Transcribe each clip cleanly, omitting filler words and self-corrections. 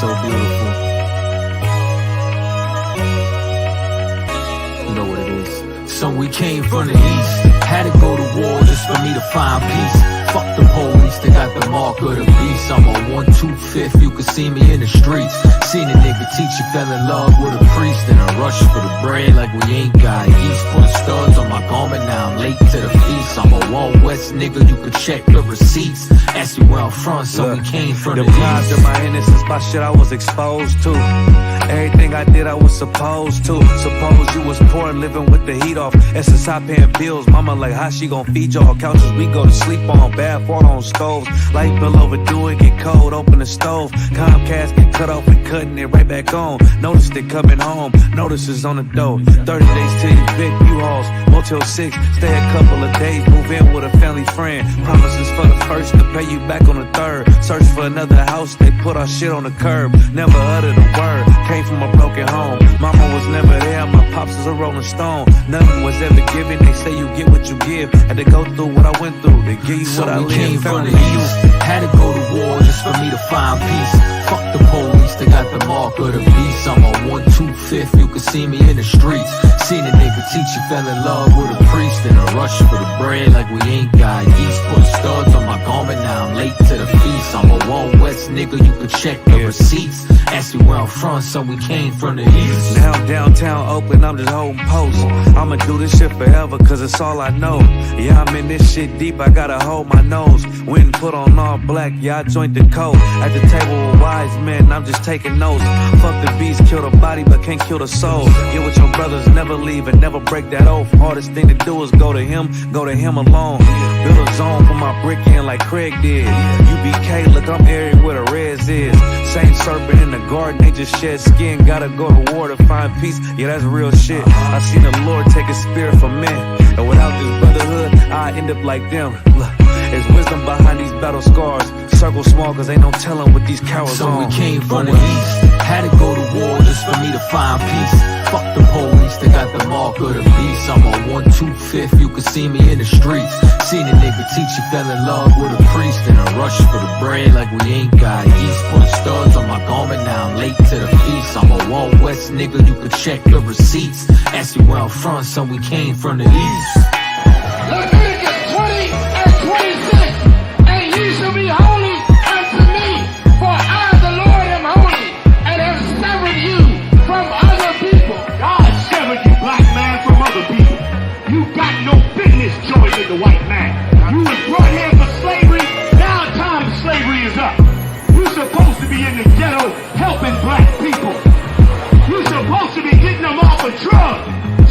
so beautiful. You know what it is. So we came from the east, had to go to war just for me to find peace. Fuck the police, they got the mark of the beast. I'm on 125th, you can see me in the streets. Seen a nigga teacher fell in love with a priest, and a rush for the bread like we ain't got yeast. Put studs on my garment, now I'm late to the feast. I'm a Wild West nigga, you can check the receipts. Ask me where I'm from, so we came from the east. Deprived of my innocence by shit I was exposed to. Everything I did I was supposed to. Suppose you was poor and living with the heat off. SSI paying bills, mama like how she gon' feed y'all? Couches we go to sleep on, bad water on stoves. Light bill overdue, it get cold, open the stove. Comcast get cut off, we cutting it right back on. Notice they coming home, notices on the door. 30 days till you Vic, U-Hauls, Motel 6. Stay a couple of days, move in with a family friend. Promises for the first to pay you back on the third. Search for another house, they put our shit on the curb. Never uttered a word, came from a broken home. Mama was never there, my pops was a rolling stone. Nothing was ever given, they say you get what you give. Had to go through what I went through, they give you what I lived. Came from the east, had to go to war just for me to find peace. Fuck the police, they got the mark of the beast. I'm on 125th, you can see me in the streets. Seen a nigga teacher fell in love with a priest, and a rush for the bread like we ain't got yeast. Put studs on my garment, now I'm late to the feast. I'm a Wild West nigga, you can check the receipts. Ask me where I'm from, so we came from the east. Now I'm downtown Oakland, I'm just holding posts. I'ma do this shit forever, cause it's all I know. Yeah, I'm in this shit deep, I gotta hold my nose. Went and put on all black, yeah, I joined the code. At the table with wise men, I'm just taking notes. Fuck the beast, kill the body, but can't kill the soul. Get with your brothers, never leave and never break that oath. Hardest thing to do is go to him alone. Build a zone for my brick in like Craig did. UBK, look, I'm airy where the reds is. Same serpent in the garden, they just shed skin. Gotta go to war to find peace, yeah, that's real shit. I seen the Lord take his spirit from men, and without this brotherhood, I end up like them. Look, there's wisdom behind these battle scars. Circle small, cause ain't no telling what these cowards so on. we came from the east, had to go to war just for me to find peace. Fuck the police, they got the mark of the beast. I'm on 125th, you can see me in the streets. Seen a nigga teacher fell in love with a priest, and a rush for the bread like we ain't got yeast. Put studs on my garment, now I'm late to the feast. I'm a Wild West nigga, you can check the receipts. Ask me where I'm from, so we came from the east. Leviticus 20 and 26, and ye shall be holy unto me, for I, the Lord, am holy, and have severed you from other people. God severed you, black man, from other people. You got no business joining the white man. You was brought here for slavery, now time of slavery is up. You're supposed to be in the ghetto helping black people. You're supposed to be getting them off of drugs,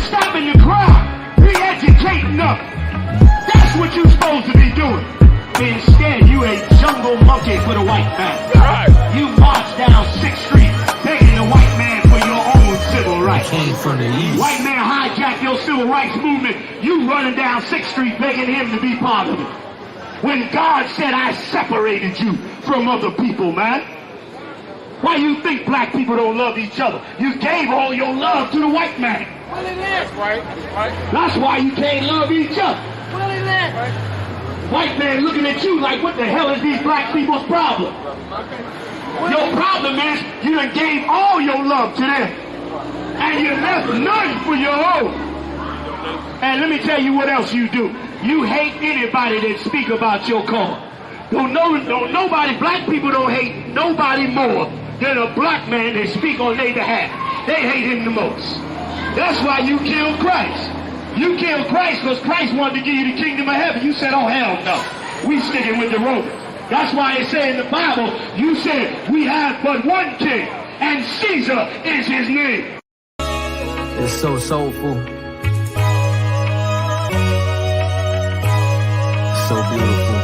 stopping the crime, re-educating them. That's what you're supposed to be doing. Instead, you a jungle monkey for the white man. Right. You march down 6th Street begging the white man for your own civil rights. Came from the east. White man hijacked your civil rights movement. You running down 6th Street begging him to be part of it. When God said, I separated you from other people, man. Why you think black people don't love each other? You gave all your love to the white man. Well, it is, right? That's why you can't love each other. Well, it is. White man looking at you like, what the hell is these black people's problem? Your problem is you done gave all your love to them, and you left none for your own. And let me tell you what else you do. You hate anybody that speak about your cause. Don't nobody, black people don't hate nobody more than a black man that speak on their behalf. They hate him the most. That's why you killed Christ. You killed Christ because Christ wanted to give you the kingdom of heaven. You said, oh, hell no. We sticking with the Romans. That's why it said in the Bible, you said, we have but one king, and Caesar is his name. It's so soulful. So beautiful.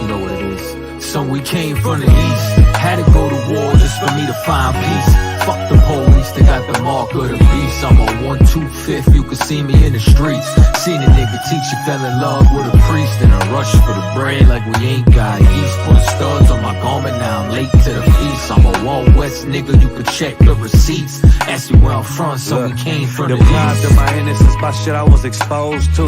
You know what it is. So we came from the east, had to go to war just for me to find peace. Fuck the police, they got the mark of the beast. I'm on 125th, you can see me in the streets. Seen a nigga teacher fell in love with a priest, and a rush for the bread like we ain't got yeast. Put studs on my garment, now I'm late to the feast. I'm a Wild West nigga, you can check the receipts. Ask me where I'm from, so we came from the deprived east. of my innocence by shit I was exposed to.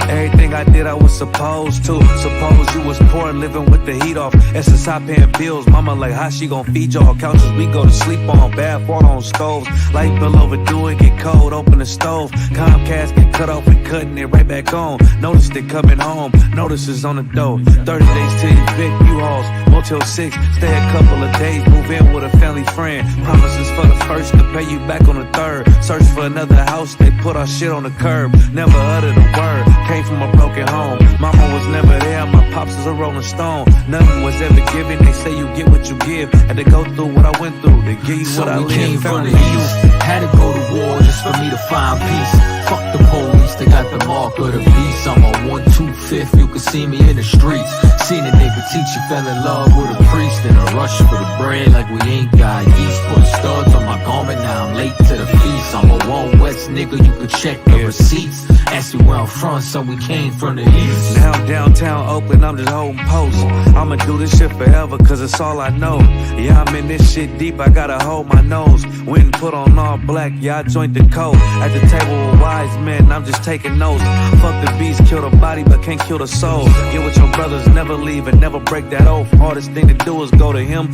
Everything I did I was supposed to. Suppose you was poor and living with the heat off. And since I paying bills, mama like how she gon' feed y'all? Couches we go to sleep on, bad water on stoves. Light bill overdue, it get cold, open the stove. Comcast get cut off, we cutting it right back on. Noticed it coming home, notices on the door. 30 days till evict, U-Hauls, Motel 6. Stay a couple of days, move in with a family friend. Promises for the first to pay you back on the third. Search for another house, they put our shit on the curb. Never uttered a word, came from a broken home. Mama was never there, my pops was a rolling stone. Nothing was ever given, they say you get what you give. Had to go through what I went through to give you So what I we came lived. from the east, had to go to war just for me to find peace. Fuck the police, they got the mark of the beast. I'm on 125th, you can see me in the streets. Seen a nigga teacher fell in love with a priest, and a rush for the bread like we ain't got yeast. Put studs on my garment, now I'm late to the feast. I'm a Wild West nigga, you can check the receipts. Ask me where I'm from, so we came from the east. Now I'm downtown Oakland, I'm just holding posts. I'ma do this shit forever, cause it's all I know. Yeah, I'm in this shit deep, I gotta hold my nose. Went and put on all black, yeah, I joined the code. At the table with wise men, I'm just taking notes. Fuck the beast, kill the body, but can't kill the soul. Get with your brothers, never leave and never break that oath. Hardest thing to do is go to him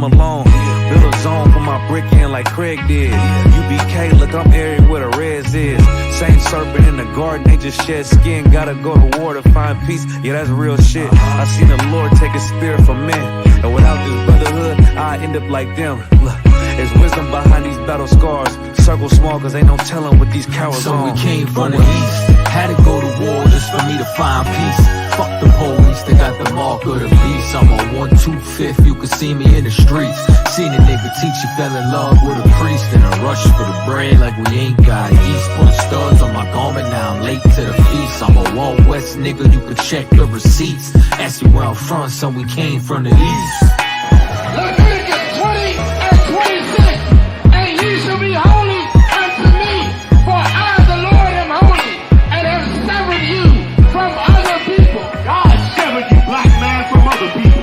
alone. Build a zone for my brick in like Craig did. UBK, look, I'm area where the reds is. Same serpent in the garden, they just shed skin. Gotta go to war to find peace, yeah, that's real shit. I seen the Lord take a spirit from men, and without this brotherhood, I end up like them. Look, there's wisdom behind these battle scars. Circle small, cause ain't no telling what these cowards So on. we came from the east, had to go to war just for me to find peace. Fuck the police, they got the mark of the beast. I'm on 125th, you can see me in the streets. Seen a nigga teacher fell in love with a priest, and a rush for the bread like we ain't got yeast. Put studs on my garment, now I'm late to the feast. I'm a Wild West nigga, you can check the receipts. Ask me where I'm from, so we came from the east. Leviticus 20 and 26. And ye shall be holy unto me, for I, the Lord, am holy, and have severed you from other people. God severed you, black man, from other people.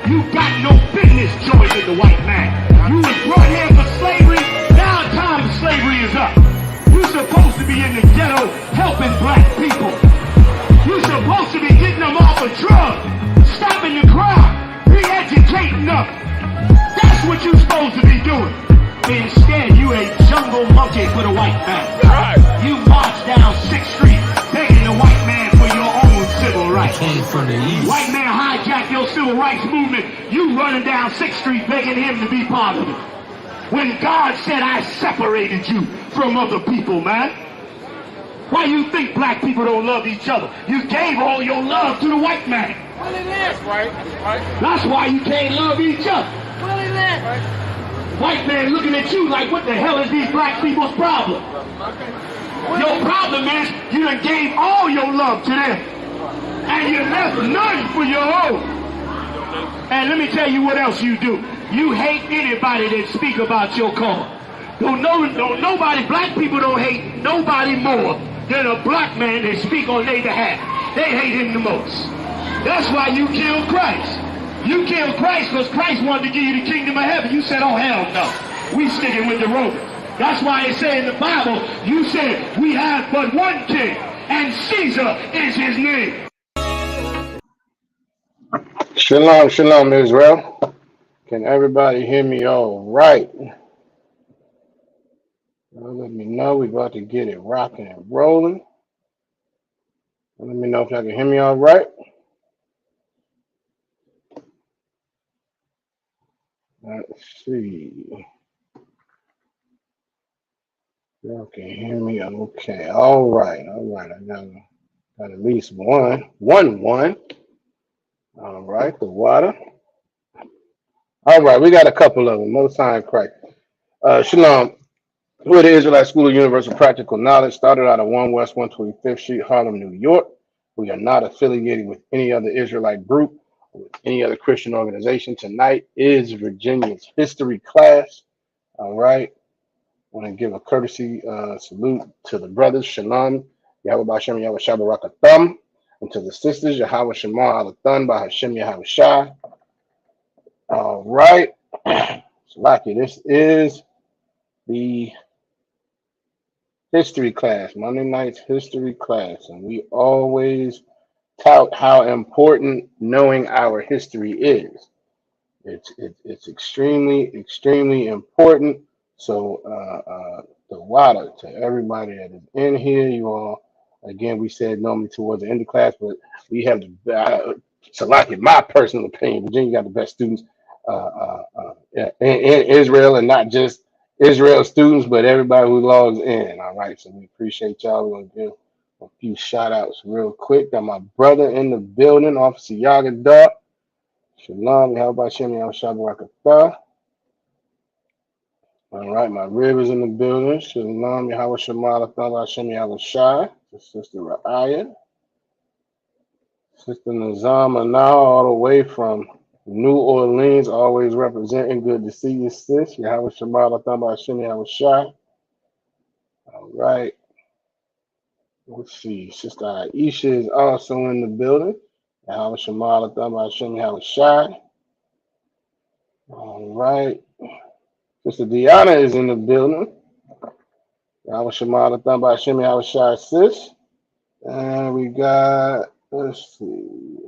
You got no business joining the white man. You was brought here for slavery. Now time of slavery is up. You're supposed to be in the ghetto helping black people. You're supposed to be getting them off of drugs, stopping the crime, re-educating them. That's what you're supposed to be doing. Instead, you a jungle monkey for the white man. You march down 6th Street begging the white man for your own civil rights. Came from the east. White man hijack your civil rights movement. You running down 6th Street begging him to be part of it. When God said, I separated you from other people, man. Why you think black people don't love each other? You gave all your love to the white man. Well, it is. Right. That's why you can't love each other. Well, it is. White man looking at you like, what the hell is these black people's problem? Your problem is you done gave all your love to them, and you left none for your own. And let me tell you what else you do. You hate anybody that speak about your cause. Don't nobody, black people don't hate nobody more than a black man that speak on their behalf. They hate him the most. That's why you killed Christ. You killed Christ because Christ wanted to give you the kingdom of heaven. You said, oh, hell no. We sticking with the Romans. That's why it said in the Bible, you said, we have but one king, and Caesar is his name. Shalom, shalom, Israel. Can everybody hear me all right? Well, let me know. We're about to get it rocking and rolling. Let me know if y'all can hear me all right. Let's see. Y'all can hear me okay. All right. I got at least one. All right, the water. All right, we got a couple of them. Most time Christ. Shalom. We're the Israelite School of Universal Practical Knowledge, started out of 1 West 125th Street, Harlem, New York. We are not affiliated with any other Israelite group or with any other Christian organization. Tonight is Virginia's history class. All right. Want to give a courtesy salute to the brothers, Shalom, Yahweh Bashem, Yahweh Shabbat Thumb, and to the sisters, Yahweh Shema Alathun, Bahashem Yahweh Shai. All right. Salaki, this is the history class, Monday night's history class, and we always tout how important knowing our history is. It's extremely important. So the water to everybody that is in here, you all. Again, we said normally towards the end of class, but we have the Salaki, in my personal opinion, Virginia got the best students in Israel, and not just Israel students, but everybody who logs in. All right, so we appreciate y'all. We're gonna give a few shout outs real quick. Got my brother in the building, Officer Yaga Dog. Shalom, how about Shem Shabrakatah? All right, my rib is in the building. Shalom, Yahweh Shemala, Thala Shem Yahweh Shai. Sister Ra'aya. Sister Nazama now, all the way from New Orleans, always representing. Good to see you, sis. Yahweh Shemala, Thala Shem Yahweh Shai. All right. Let's see. Sister Aisha is also in the building. Yahweh Shemala, Thala Shem Yahweh Shai. All right. Sister Deanna is in the building. Yahweh Shemala, Thamba Hashem, Yahweh Shai, sis. And we got, let's see,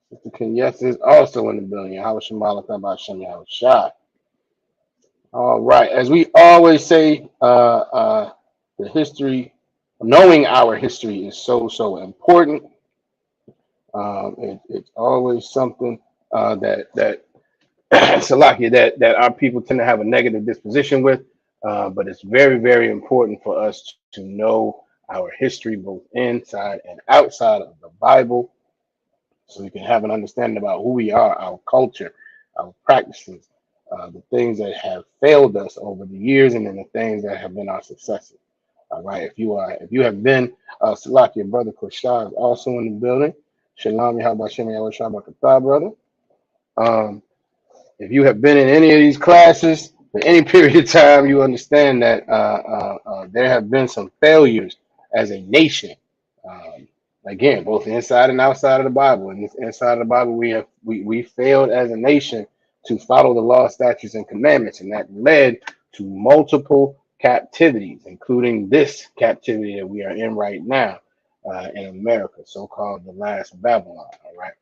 Sister Kenyes is also in the building. Yahweh Shemala, Thamba Hashem, Yahweh Shai. All right. As we always say, the history, knowing our history is so important. It's always something that Salakia, that our people tend to have a negative disposition with, but it's very important for us to know our history, both inside and outside of the Bible, so we can have an understanding about who we are, our culture, our practices, the things that have failed us over the years, and then the things that have been our successes. All right, if you have been Salakia, brother Koshah is also in the building. Shalom, how about Shem Yahweh Shabbat, brother? If you have been in any of these classes for any period of time, you understand that there have been some failures as a nation. Again, both inside and outside of the Bible. And inside of the Bible, we failed as a nation to follow the law, statutes, and commandments, and that led to multiple captivities, including this captivity that we are in right now in America, so-called the last Babylon. All right.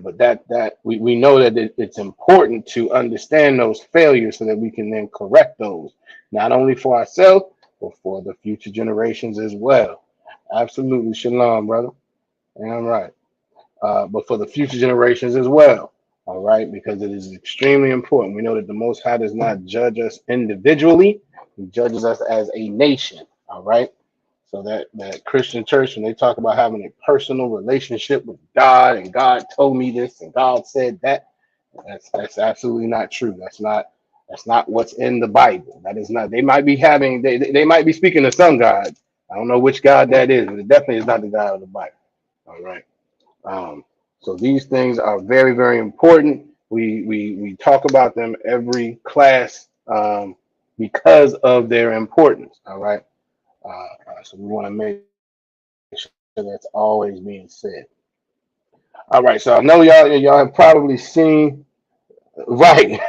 But that we know that it's important to understand those failures so that we can then correct those, not only for ourselves, but for the future generations as well. Absolutely, shalom, brother. And I'm right. But for the future generations as well. All right, because it is extremely important. We know that the Most High does not judge us individually; He judges us as a nation. All right. So that Christian church, when they talk about having a personal relationship with God, and God told me this, and God said that, that's absolutely not true. That's not what's in the Bible. That is not. They might be having. They might be speaking to some God. I don't know which God that is, but it definitely is not the God of the Bible. All right. So these things are very important. We talk about them every class because of their importance. All right. So we want to make sure that's always being said. All right, so I know y'all have probably seen, right?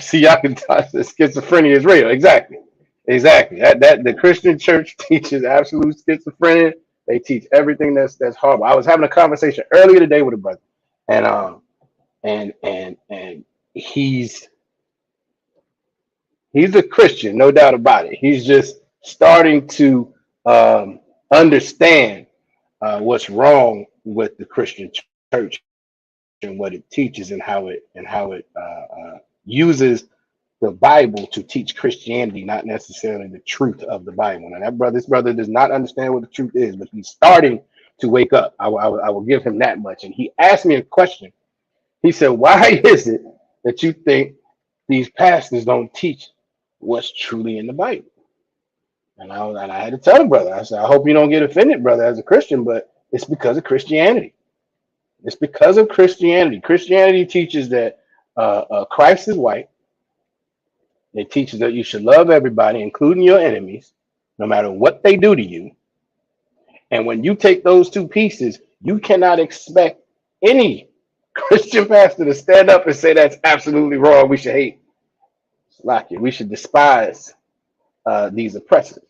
See, y'all can touch the schizophrenia is real. Exactly. That the Christian church teaches absolute schizophrenia. They teach everything that's horrible. I was having a conversation earlier today with a brother, and he's a Christian, no doubt about it. He's just starting to understand what's wrong with the Christian church and what it teaches, and how it uses the Bible to teach Christianity, not necessarily the truth of the Bible. Now this brother does not understand what the truth is, but he's starting to wake up. I will give him that much. And he asked me a question. He said, "Why is it that you think these pastors don't teach what's truly in the Bible?" And I had to tell the brother, I said, "I hope you don't get offended, brother, as a Christian, but it's because of Christianity. It's because of Christianity. Christianity teaches that Christ is white, It teaches that you should love everybody, including your enemies, no matter what they do to you. And when you take those two pieces, you cannot expect any Christian pastor to stand up and say that's absolutely wrong. We should hate. Like it. We should despise these oppressors.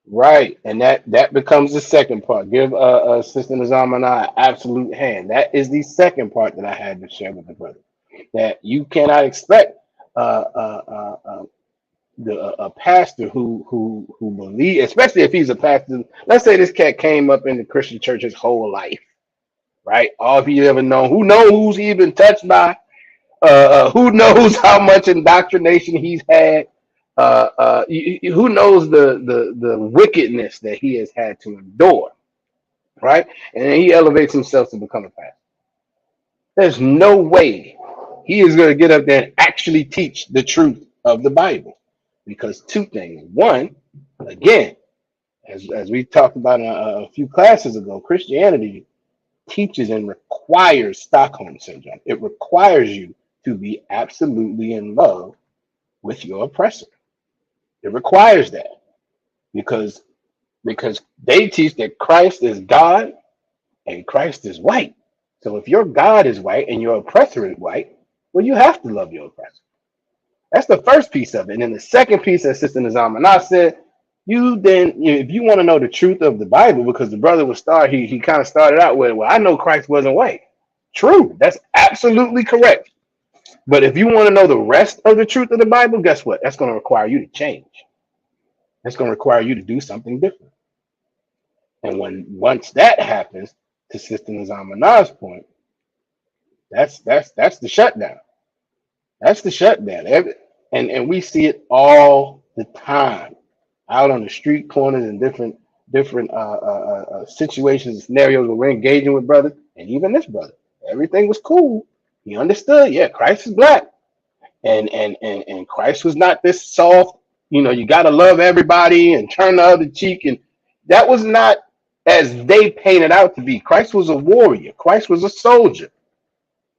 Right, and that becomes the second part. Give Sister Nazamana an absolute hand. That is the second part that I had to share with the brother. That you cannot expect a pastor who believes, especially if he's a pastor. Let's say this cat came up in the Christian church his whole life, right? All he ever known. Who knows who's he been touched by? Who knows how much indoctrination he's had? Who knows the wickedness that he has had to endure, right? And then he elevates himself to become a pastor. There's no way he is going to get up there and actually teach the truth of the Bible, because two things. One, again, as we talked about a few classes ago, Christianity teaches and requires Stockholm syndrome. It requires you to be absolutely in love with your oppressor. It requires that because they teach that Christ is God and Christ is white. So if your God is white and your oppressor is white, well, you have to love your oppressor. That's the first piece of it. And then the second piece, as Sister Nazamana said, if you want to know the truth of the Bible, because the brother he kind of started out with, well, I know Christ wasn't white. True, that's absolutely correct. But if you want to know the rest of the truth of the Bible, guess what? That's going to require you to change. That's going to require you to do something different. And once that happens, to Sister Nazamana's point, that's the shutdown. That's the shutdown. And we see it all the time out on the street corners and different situations and scenarios where we're engaging with brothers. And even this brother, everything was cool. He understood. Yeah, Christ is black, and Christ was not this soft. You got to love everybody and turn the other cheek, and that was not as they painted out to be. Christ was a warrior. Christ was a soldier,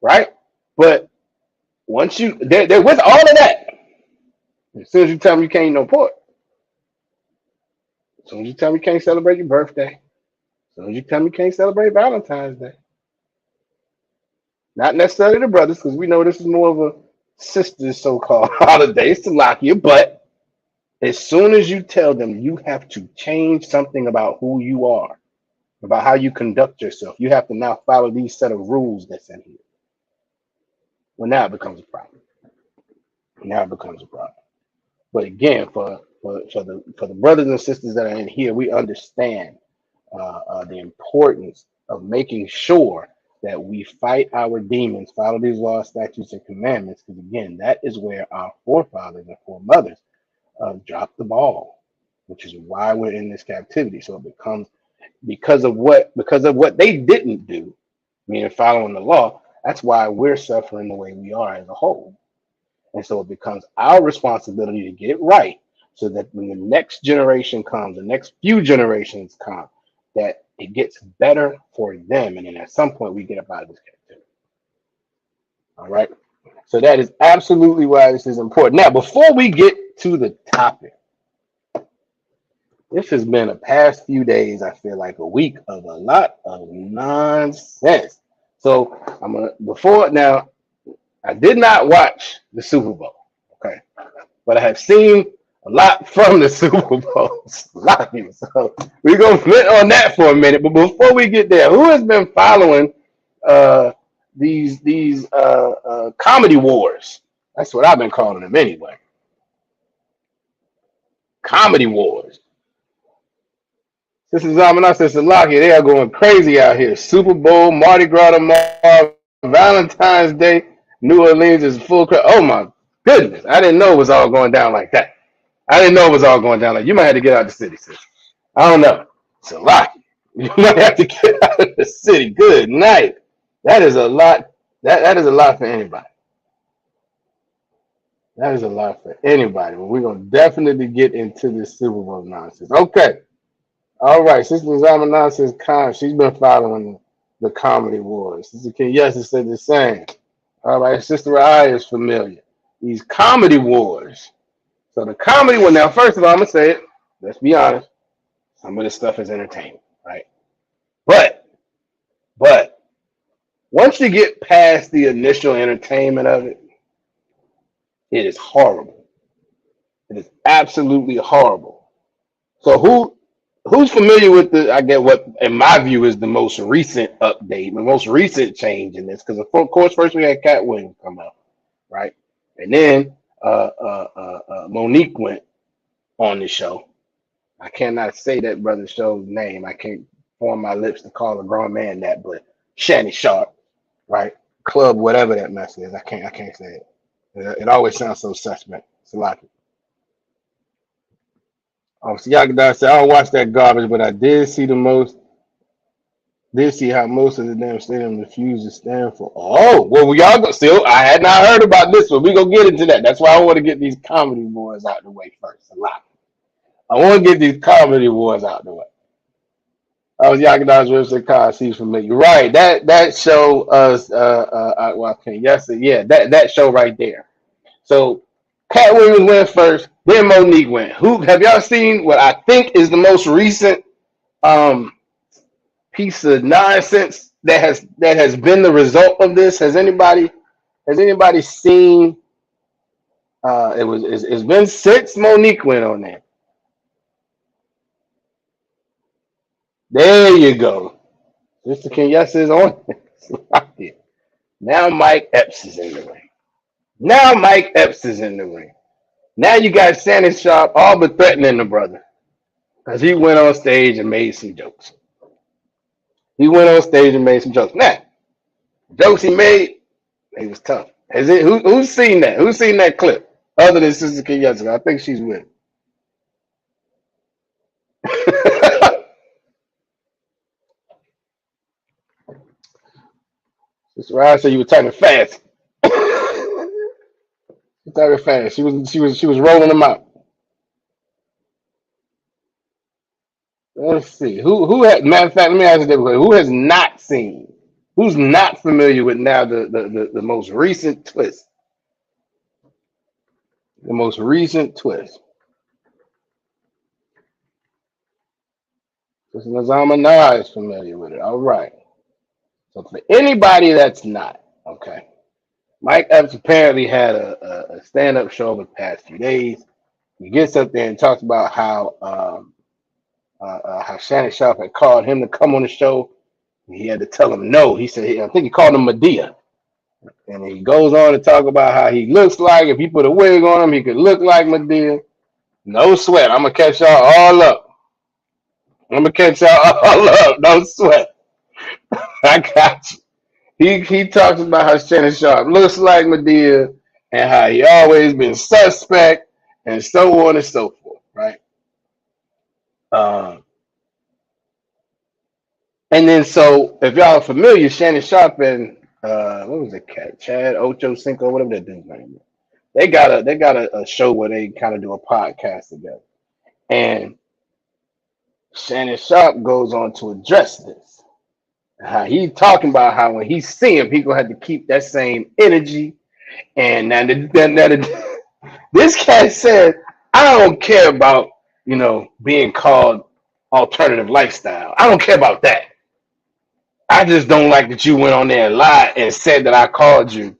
right? But once they're with all of that, as soon as you tell them you can't eat no pork, as soon as you tell them you can't celebrate your birthday, as soon as you tell them you can't celebrate Valentine's Day, not necessarily the brothers, because we know this is more of a sister's so-called holiday, it's Salakia, but as soon as you tell them you have to change something about who you are, about how you conduct yourself, you have to now follow these set of rules that's in here. Well, now it becomes a problem. But again, for the brothers and sisters that are in here, we understand the importance of making sure that we fight our demons, follow these laws, statutes, and commandments, because again, that is where our forefathers and foremothers dropped the ball, which is why we're in this captivity. So it becomes because of what they didn't do, meaning following the law. That's why we're suffering the way we are as a whole. And so it becomes our responsibility to get it right, so that when the next generation comes, the next few generations come, that it gets better for them. And then at some point we get up out of this captivity. All right. So that is absolutely why this is important. Now, before we get to the topic, this has been a past few days, I feel like a week of a lot of nonsense. So I did not watch the Super Bowl, okay? But I have seen a lot from the Super Bowl. A lot of people. So we're going to flip on that for a minute. But before we get there, who has been following these comedy wars? That's what I've been calling them anyway. Comedy wars. This is Zamana, Sister Lockie. They are going crazy out here. Super Bowl, Mardi Gras tomorrow, Valentine's Day. New Orleans is full crowd. Oh my goodness. I didn't know it was all going down like that. You might have to get out of the city, sis. I don't know. It's a lot. You might have to get out of the city. Good night. That is a lot. That is a lot for anybody. That is a lot for anybody. But we're going to definitely get into this Super Bowl nonsense. Okay. All right. Sister Zamana says she's been following the comedy wars. Sister Kenyessa said the same. All right, Sister Eye is familiar. These comedy wars. So the comedy one. Now, first of all, I'm gonna say it. Let's be honest. Some of this stuff is entertainment, right? But but once you get past the initial entertainment of it, it is horrible. It is absolutely horrible. So who's familiar with the? I get what in my view is the most recent update, the most recent change in this, because of course first we had Cat Williams come out, right, and then Monique went on the show. I cannot say that brother's show's name. I can't form my lips to call a grown man that, but Shannon Sharp, right? Club, whatever that mess is. I can't say it. It always sounds so suspect. It's a lot. So Yakadar said, I don't watch that garbage, but I did see how most of the damn stadium refused to stand for. Oh, well, we all go still. I had not heard about this, but we gonna get into that. That's why I want to get these comedy wars out the way first. A lot. I want to get these comedy wars out the way. I was Yakidar's website cause he's familiar. Right. That show well, okay, yes, yeah, that show right there. So Cat Williams went first, then Monique went. Who have y'all seen what I think is the most recent um piece of nonsense that has been the result of this? Has anybody seen it's been since Monique went on there. There you go. Mr. Kenyas is on. Now Mike Epps is in the ring. Now Mike Epps is in the ring. Now you got Shannon Sharp all but threatening the brother because he went on stage and made some jokes. Now, jokes he made, he was tough. Who's seen that? Who's seen that clip other than Sister Kenyas? I think she's with it. Sister Ryan said you were typing fast. Typing fast. She was rolling them out. Let's see. Who had matter of fact, let me ask you this question. Who has not seen? Who's not familiar with now the most recent twist? The most recent twist. Sister Nazama Nah is familiar with it. All right. So for anybody that's not, okay. Mike Epps apparently had a stand-up show over the past few days. He gets up there and talks about how Shannon Sharp had called him to come on the show. He had to tell him no. He said, I think he called him Medea. And he goes on to talk about how he looks like, if he put a wig on him, he could look like Medea. No sweat. I'm going to catch y'all all up. No sweat. I got you. He talks about how Shannon Sharp looks like Medea and how he always been suspect and so on and so forth, right? And then so if y'all are familiar, Shannon Sharp and what was it, Chad Ocho Cinco, whatever that dude's name is. They got a show where they kind of do a podcast together. And Shannon Sharp goes on to address this. How he's talking about how when he see him, he gonna have to keep that same energy. And now this cat said, I don't care about, being called alternative lifestyle. I don't care about that. I just don't like that you went on there and lied and said that I called you,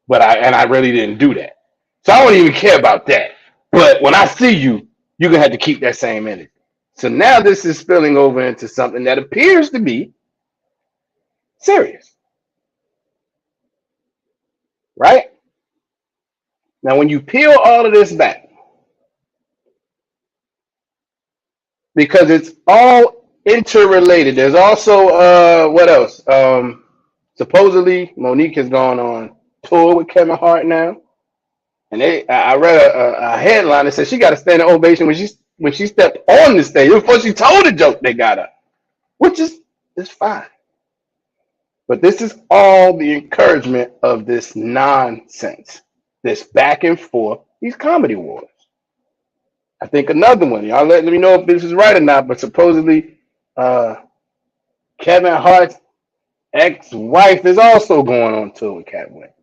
but I really didn't do that. So I don't even care about that. But when I see you, you're gonna have to keep that same energy. So now this is spilling over into something that appears to be serious. Right? Now when you peel all of this back, because it's all interrelated. There's also what else? Supposedly Monique has gone on tour with Kevin Hart now, and I read a headline that said she got a standing ovation when she stepped on the stage before she told the joke. They got her, which is fine. But this is all the encouragement of this nonsense, this back and forth, these comedy wars. I think another one. Y'all let me know if this is right or not. But supposedly, Kevin Hart's ex-wife is also going on tour with Cat Williams.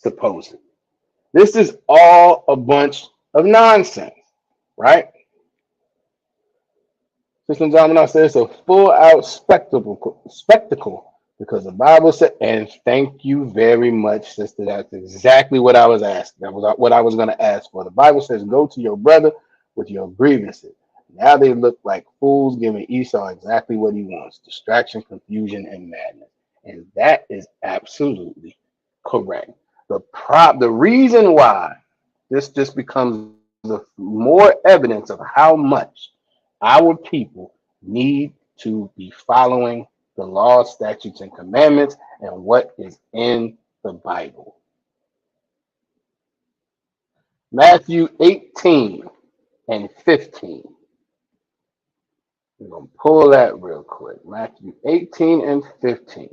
supposedly. This is all a bunch of nonsense, right? Sister Domino says it's a full out spectacle because the Bible said, and thank you very much, sister. That's exactly what I was asking. That was what I was going to ask for. The Bible says, go to your brother with your grievances. Now they look like fools giving Esau exactly what he wants: distraction, confusion, and madness. And that is absolutely correct. The reason why this just becomes more evidence of how much our people need to be following the laws, statutes, and commandments and what is in the Bible. Matthew 18 and 15. We're going to pull that real quick. Matthew 18 and 15.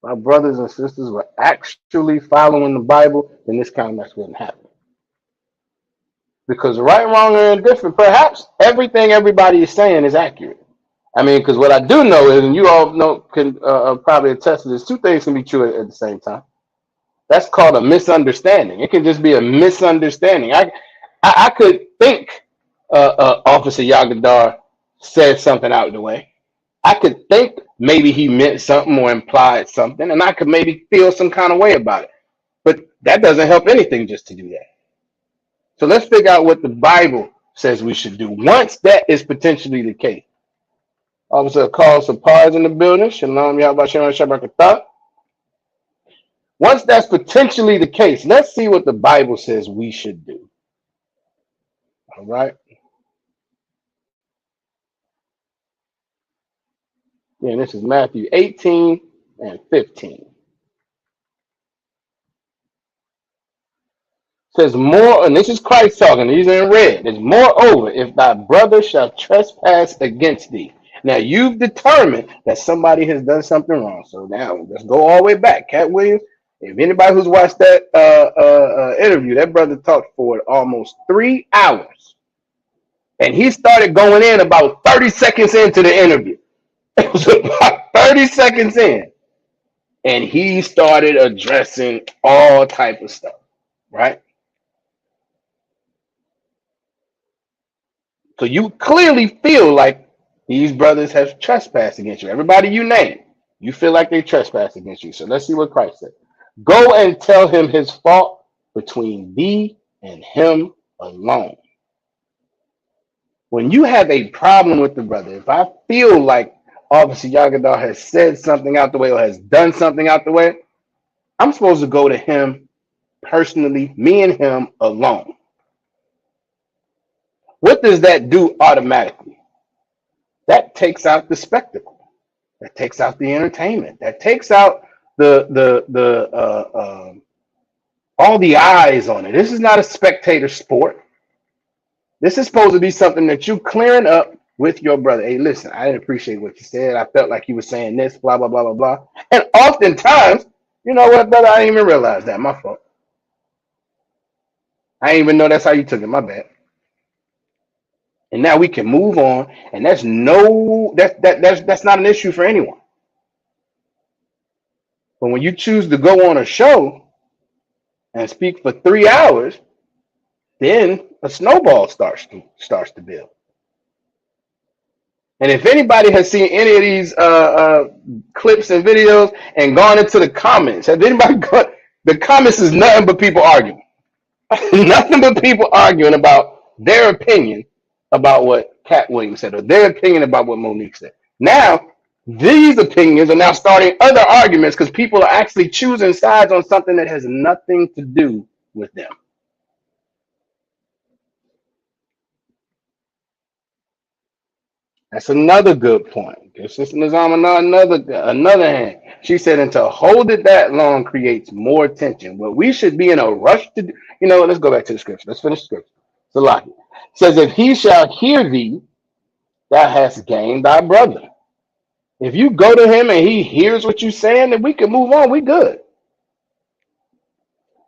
My brothers and sisters were actually following the Bible, then this kind of mess wouldn't happen. Because right, wrong, or indifferent, perhaps everything everybody is saying is accurate. I mean, because what I do know is, and you all know, can probably attest to this, two things can be true at the same time. That's called a misunderstanding. It can just be a misunderstanding. I could think Officer Yagadar said something out of the way. I could think maybe he meant something or implied something, and I could maybe feel some kind of way about it. But that doesn't help anything just to do that. So let's figure out what the Bible says we should do once that is potentially the case. Officer calls for pause in the building. Shalom, Yahweh Shabbat. Once that's potentially the case, let's see what the Bible says we should do. All right. Yeah, this is Matthew 18 and 15. Says more, and this is Christ talking, these are in red. It's moreover, if thy brother shall trespass against thee. Now you've determined that somebody has done something wrong. So now let's go all the way back. Cat Williams, if anybody who's watched that interview, that brother talked for almost 3 hours. And he started going in about 30 seconds into the interview. It was about 30 seconds in. And he started addressing all type of stuff, right? So you clearly feel like these brothers have trespassed against you. Everybody you name, you feel like they trespassed against you. So let's see what Christ said. Go and tell him his fault between thee and him alone. When you have a problem with the brother, if I feel like Officer Yagadar has said something out the way or has done something out the way, I'm supposed to go to him personally, me and him alone. What does that do automatically? That takes out the spectacle. That takes out the entertainment. That takes out all the eyes on it. This is not a spectator sport. This is supposed to be something that you clearing up with your brother. Hey, listen, I didn't appreciate what you said. I felt like you were saying this, blah, blah, blah, blah, blah. And oftentimes, you know what, brother? I didn't even realize that. My fault. I didn't even know that's how you took it. My bad. And now we can move on. And that's not an issue for anyone. But when you choose to go on a show and speak for 3 hours, then a snowball starts to build. And if anybody has seen any of these clips and videos and gone into the comments, has anybody gone? The comments is nothing but people arguing. Nothing but people arguing about their opinion about what Cat Williams said or their opinion about what Monique said. Now, these opinions are now starting other arguments because people are actually choosing sides on something that has nothing to do with them. That's another good point. Give Sister Nizama another hand. She said, and to hold it that long creates more tension. But we should be in a rush to, let's go back to the scripture. Let's finish the scripture. Salaki says, if he shall hear thee, thou hast gained thy brother. If you go to him and he hears what you're saying, then we can move on. We good.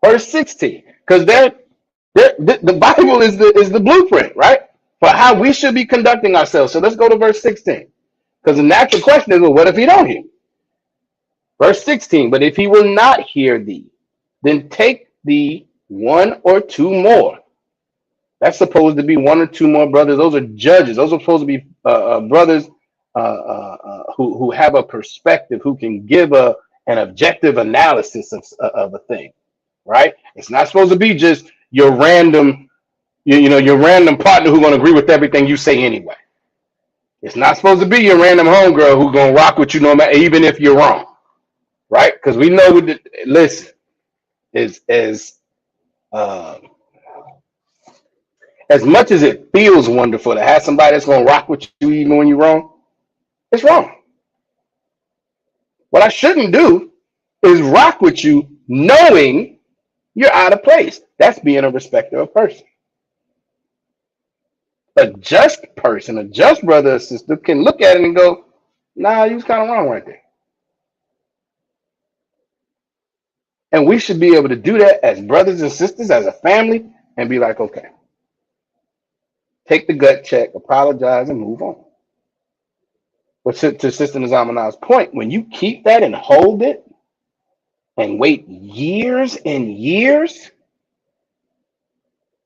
Verse 16, because the Bible is the blueprint, right? for how we should be conducting ourselves. So let's go to verse 16. Because the natural question is, well, what if he don't hear? Verse 16, but if he will not hear thee, then take thee one or two more. That's supposed to be one or two more brothers. Those are judges. Those are supposed to be brothers who have a perspective, who can give an objective analysis of a thing, right? It's not supposed to be just your random, your random partner who's going to agree with everything you say anyway. It's not supposed to be your random homegirl who's going to rock with you no matter, even if you're wrong, right? Because we know, listen, is uh, as much as it feels wonderful to have somebody that's going to rock with you even when you're wrong, it's wrong. What I shouldn't do is rock with you knowing you're out of place. That's being a respecter of person. A just person, a just brother or sister can look at it and go, nah, you was kind of wrong right there. And we should be able to do that as brothers and sisters, as a family, and be like, okay, take the gut check, apologize, and move on. But to Sister Nizamana's point, when you keep that and hold it and wait years and years,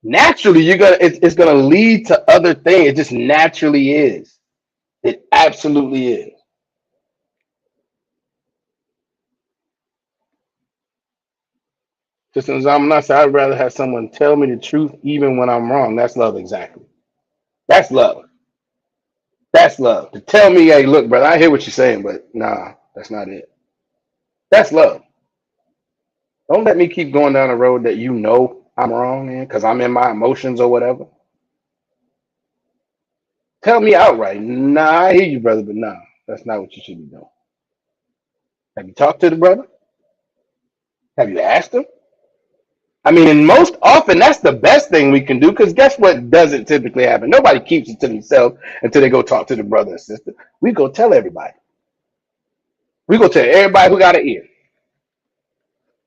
naturally it's gonna lead to other things. It just naturally is. It absolutely is. Sister Nizamana said, I'd rather have someone tell me the truth even when I'm wrong. That's love, exactly. That's love. That's love. To tell me, hey, look, brother, I hear what you're saying, but nah, that's not it. That's love. Don't let me keep going down a road that you know I'm wrong in because I'm in my emotions or whatever. Tell me outright. Nah, I hear you, brother, but nah, that's not what you should be doing. Have you talked to the brother? Have you asked him? I mean, and most often that's the best thing we can do because guess what doesn't typically happen? Nobody keeps it to themselves until they go talk to the brother or sister. We go tell everybody. We go tell everybody who got an ear.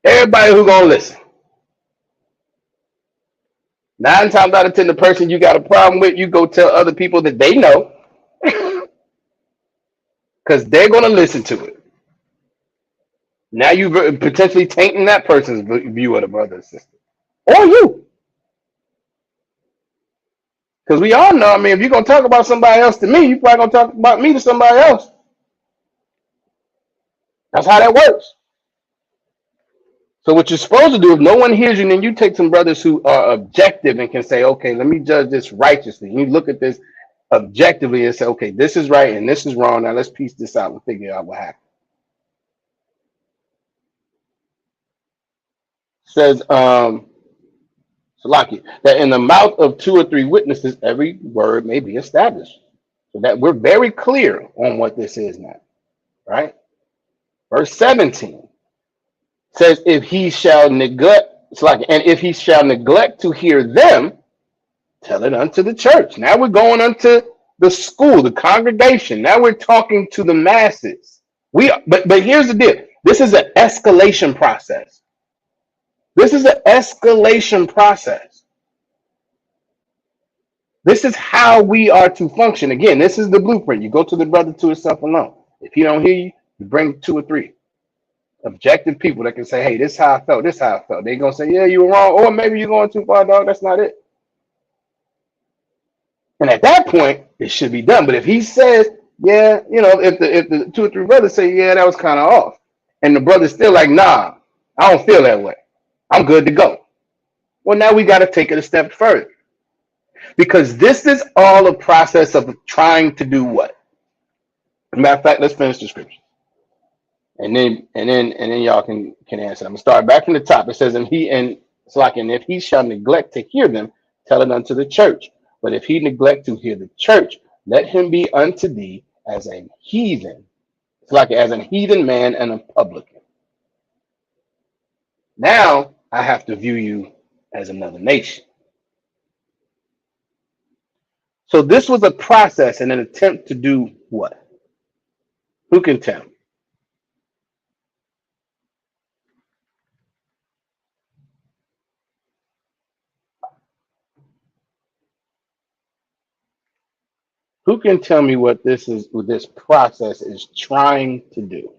Everybody who gonna listen. 9 times out of 10, the person you got a problem with, you go tell other people that they know because they're gonna listen to it. Now you potentially tainting that person's view of the brother or sister, or you, because we all know. I mean, if you're gonna talk about somebody else to me, you probably gonna talk about me to somebody else. That's how that works. So what you're supposed to do, if no one hears you, then you take some brothers who are objective and can say, okay, let me judge this righteously. You look at this objectively and say, okay, this is right and this is wrong. Now let's piece this out and figure out what happened. Says Salaki, that in the mouth of 2 or 3 witnesses, every word may be established. So that we're very clear on what this is now, right? Verse 17 says, if he shall neglect, Salaki, and if he shall neglect to hear them, tell it unto the church. Now we're going unto the school, the congregation. Now we're talking to the masses. But here's the deal. This is an escalation process. This is an escalation process. This is how we are to function. Again, this is the blueprint. You go to the brother to himself alone. If he don't hear you, you bring 2 or 3 objective people that can say, hey, this is how I felt, this is how I felt. They're going to say, yeah, you were wrong, or maybe you're going too far, dog. That's not it. And at that point, it should be done. But if he says, yeah, if the 2 or 3 brothers say, yeah, that was kind of off, and the brother's still like, nah, I don't feel that way, I'm good to go. Well, now we got to take it a step further. Because this is all a process of trying to do what? Matter of fact, let's finish the scripture. And then y'all can answer. I'm gonna start back from the top. It says, and if he shall neglect to hear them, tell it unto the church. But if he neglect to hear the church, let him be unto thee as a heathen. It's like as a heathen man and a publican. Now I have to view you as another nation. So this was a process and an attempt to do what? Who can tell? Who can tell me what this process is trying to do?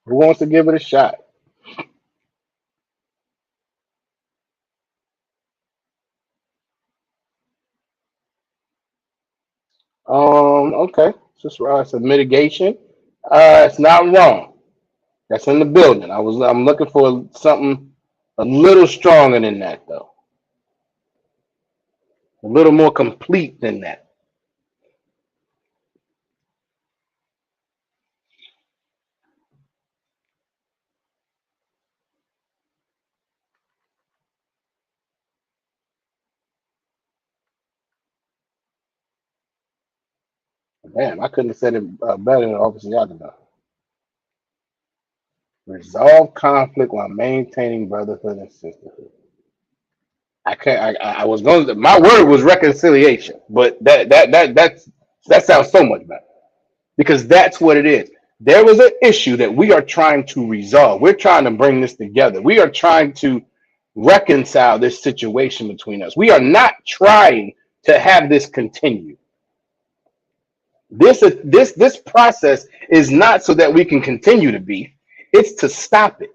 Who wants to give it a shot? Okay. It's a mitigation. It's not wrong. That's in the building. I'm looking for something a little stronger than that though. A little more complete than that. Damn, I couldn't have said it better than Officer Yaga. Resolve conflict while maintaining brotherhood and sisterhood. I can't. I was going. My word was reconciliation, but that sounds so much better because that's what it is. There was an issue that we are trying to resolve. We're trying to bring this together. We are trying to reconcile this situation between us. We are not trying to have this continue. This process is not so that we can continue to be. It's to stop it.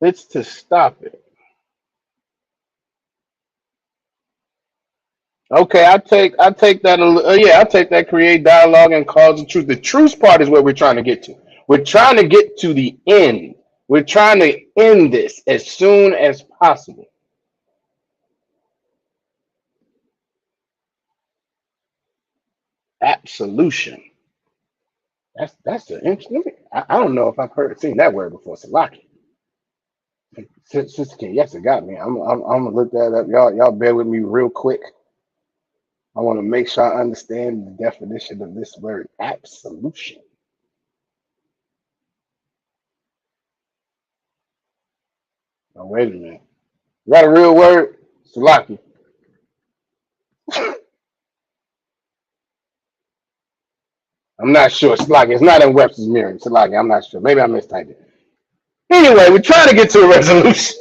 It's to stop it. Okay, I take that. Yeah, I take that. Create dialogue and cause the truth. The truth part is what we're trying to get to. We're trying to get to the end. We're trying to end this as soon as possible. Absolution. That's the interesting. I don't know if I've seen that word before. Salaki. Sister King, yes, it got me. I'm gonna look that up. Y'all bear with me real quick. I want to make sure I understand the definition of this word, absolution. Oh, wait a minute. Is that a real word? Salaki. I'm not sure. Salaki. It's not in Webster's Merriam. Salaki. I'm not sure. Maybe I mistyped it. Anyway, we're trying to get to a resolution.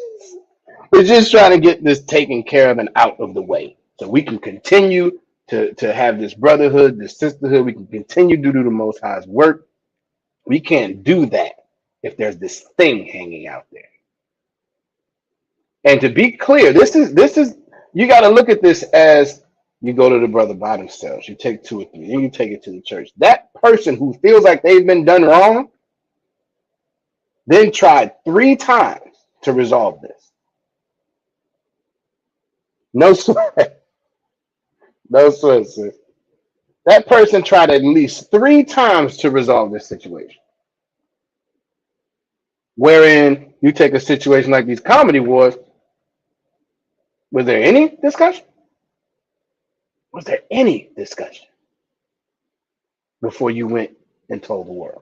We're just trying to get this taken care of and out of the way so we can continue to have this brotherhood, this sisterhood. We can continue to do the Most High's work. We can't do that if there's this thing hanging out there. And to be clear, this is you got to look at this as you go to the brother by themselves. You take two or three, and you take it to the church. That person who feels like they've been done wrong, then tried 3 times to resolve this. No sweat. No sweat, sis. That person tried at least 3 times to resolve this situation. Wherein you take a situation like these comedy wars, was there any discussion? Was there any discussion before you went and told the world?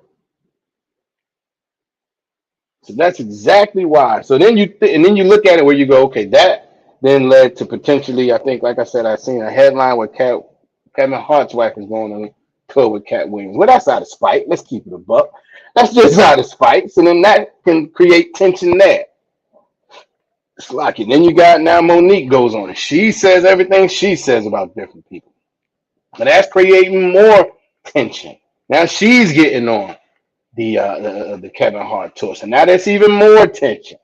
So that's exactly why. So then and then you look at it where you go, okay, that then led to potentially, I think, like I said, I seen a headline where Kevin Hart's wife is going on tour with Cat Williams. Well, that's out of spite. Let's keep it a buck. That's just out of spite. So then that can create tension there. It's like it. Then you got now Monique goes on and she says everything she says about different people. But that's creating more tension. Now she's getting on the Kevin Hart tour. So now that's even more tension.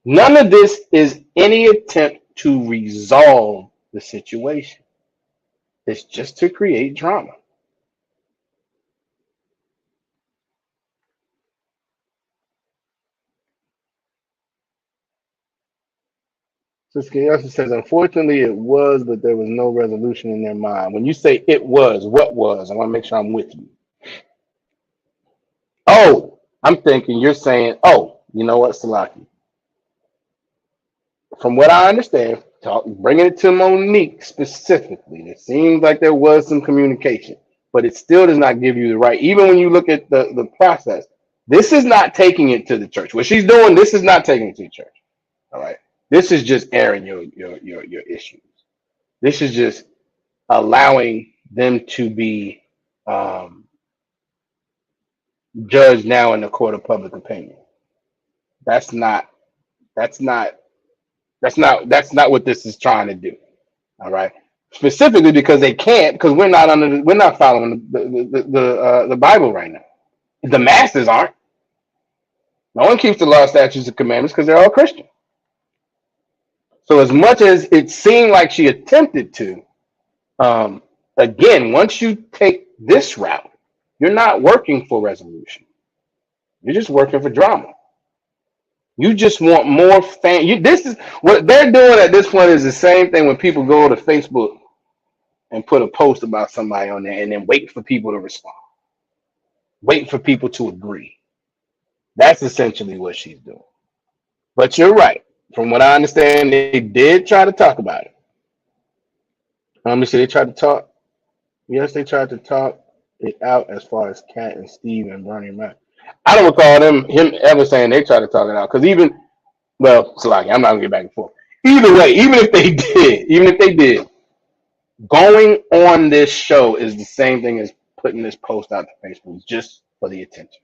None of this is any attempt to resolve the situation. It's just to create drama. Sister Kayasa says, unfortunately, it was, but there was no resolution in their mind. When you say it was, what was? I want to make sure I'm with you. Oh, I'm thinking you're saying, oh, you know what, Salaki? From what I understand, bringing it to Monique specifically, it seems like there was some communication, but it still does not give you the right. Even when you look at the process, this is not taking it to the church. What she's doing, this is not taking it to the church. All right. This is just airing your issues. This is just allowing them to be um, judged now in the court of public opinion. That's not. That's not. That's not what this is trying to do. All right. Specifically because they can't, because we're not following the Bible right now. The masses aren't. No one keeps the law, statutes, and commandments because they're all Christian. So as much as it seemed like she attempted to, again, once you take this route, you're not working for resolution. You're just working for drama. You just want more This is what they're doing at this point is the same thing when people go to Facebook and put a post about somebody on there and then wait for people to respond, wait for people to agree. That's essentially what she's doing. But you're right. From what I understand, they did try to talk about it. Let me see. They tried to talk. Yes, they tried to talk it out as far as Cat and Steve and Bernie Mac. I don't recall him ever saying they tried to talk it out. Because Salaki, I'm not gonna get back and forth. Either way, even if they did, going on this show is the same thing as putting this post out to Facebook just for the attention.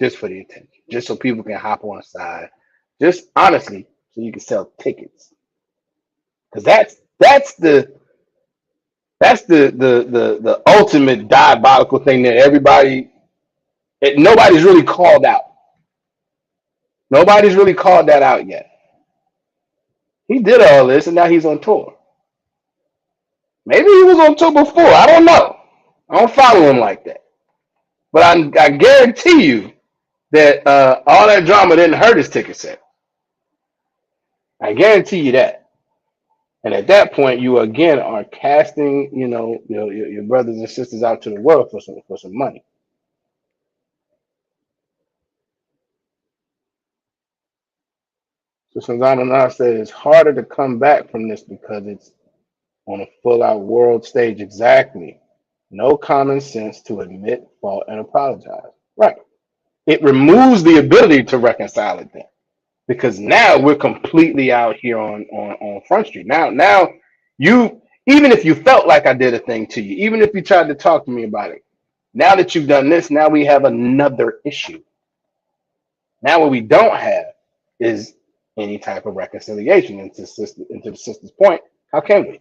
Just for the attention. Just so people can hop on the side. Just honestly, so you can sell tickets. Because that's the ultimate diabolical thing that nobody's really called out. Nobody's really called that out yet. He did all this and now he's on tour. Maybe he was on tour before. I don't know. I don't follow him like that. But I guarantee you that all that drama didn't hurt his ticket sale. I guarantee you that. And at that point, you again are casting, your brothers and sisters out to the world for some money. So Sanzana said it's harder to come back from this because it's on a full-out world stage. Exactly. No common sense to admit fault and apologize. Right. It removes the ability to reconcile it then. Because now we're completely out here on Front Street. Now you, even if you felt like I did a thing to you, even if you tried to talk to me about it, now that you've done this, now we have another issue. Now what we don't have is any type of reconciliation. Into the sister's point, how can we?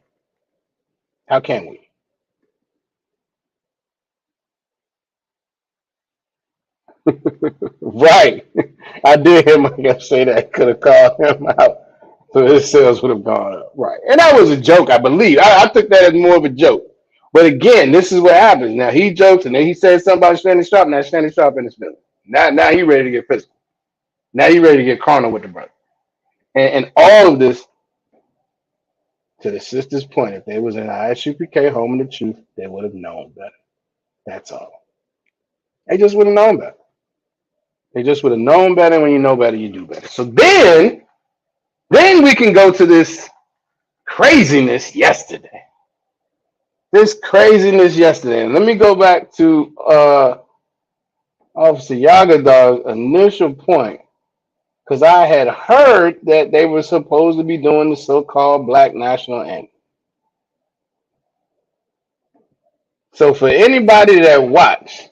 How can we? Right. I did hear my guy say that. Could have called him out. So his sales would have gone up. Right. And that was a joke, I believe. I took that as more of a joke. But again, this is what happens. Now he jokes and then he says something about standing sharp. Now standing sharp in his feelings. Now he ready to get physical. Now he ready to get carnal with the brother. And all of this, to the sister's point, if they was in ISUPK home of the truth, they would have known better. That's all. They just would have known better. They just would have known better. When you know better, you do better. So then we can go to this craziness yesterday. And let me go back to Officer Yagadog's initial point. Because I had heard that they were supposed to be doing the so-called Black National Anthem. So for anybody that watched,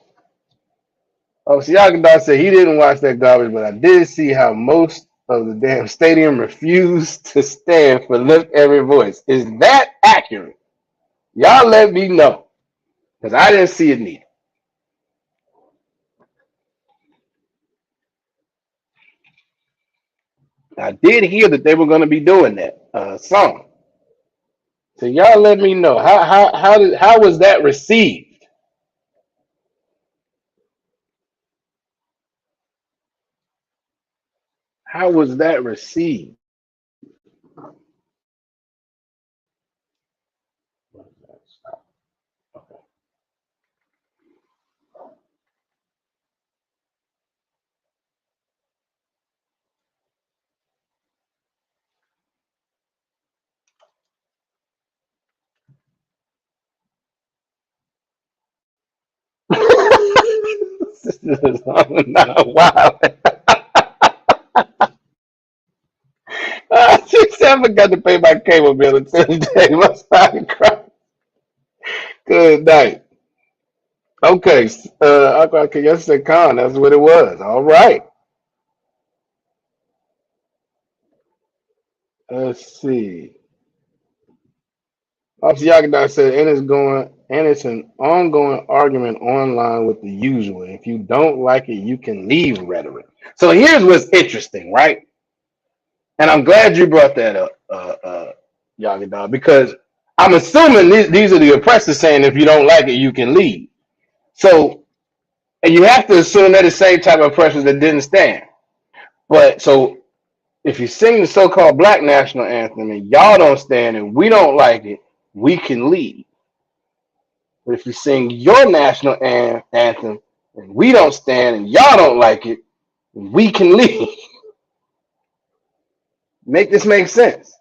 Officer Yagadog said he didn't watch that garbage, but I did see how most of the damn stadium refused to stand for Lift Every Voice. Is that accurate? Y'all let me know. Because I didn't see it neither. I did hear that they were going to be doing that song. So y'all let me know. How was that received? How was that received? Wow. said, I forgot to pay my cable bill until today. Must start crying. Good night. Okay, okay, yesterday, Con, that's what it was. All right. Let's see. Officer Yagadar said, and it's an ongoing argument online with the usual. If you don't like it, you can leave rhetoric. So here's what's interesting, right? And I'm glad you brought that up, Yagadar, because I'm assuming these are the oppressors saying if you don't like it, you can leave. So, and you have to assume they're the same type of oppressors that didn't stand. But so if you sing the so-called black national anthem and y'all don't stand and we don't like it, we can leave. But if you sing your national anthem and we don't stand and y'all don't like it, we can leave. Make this make sense.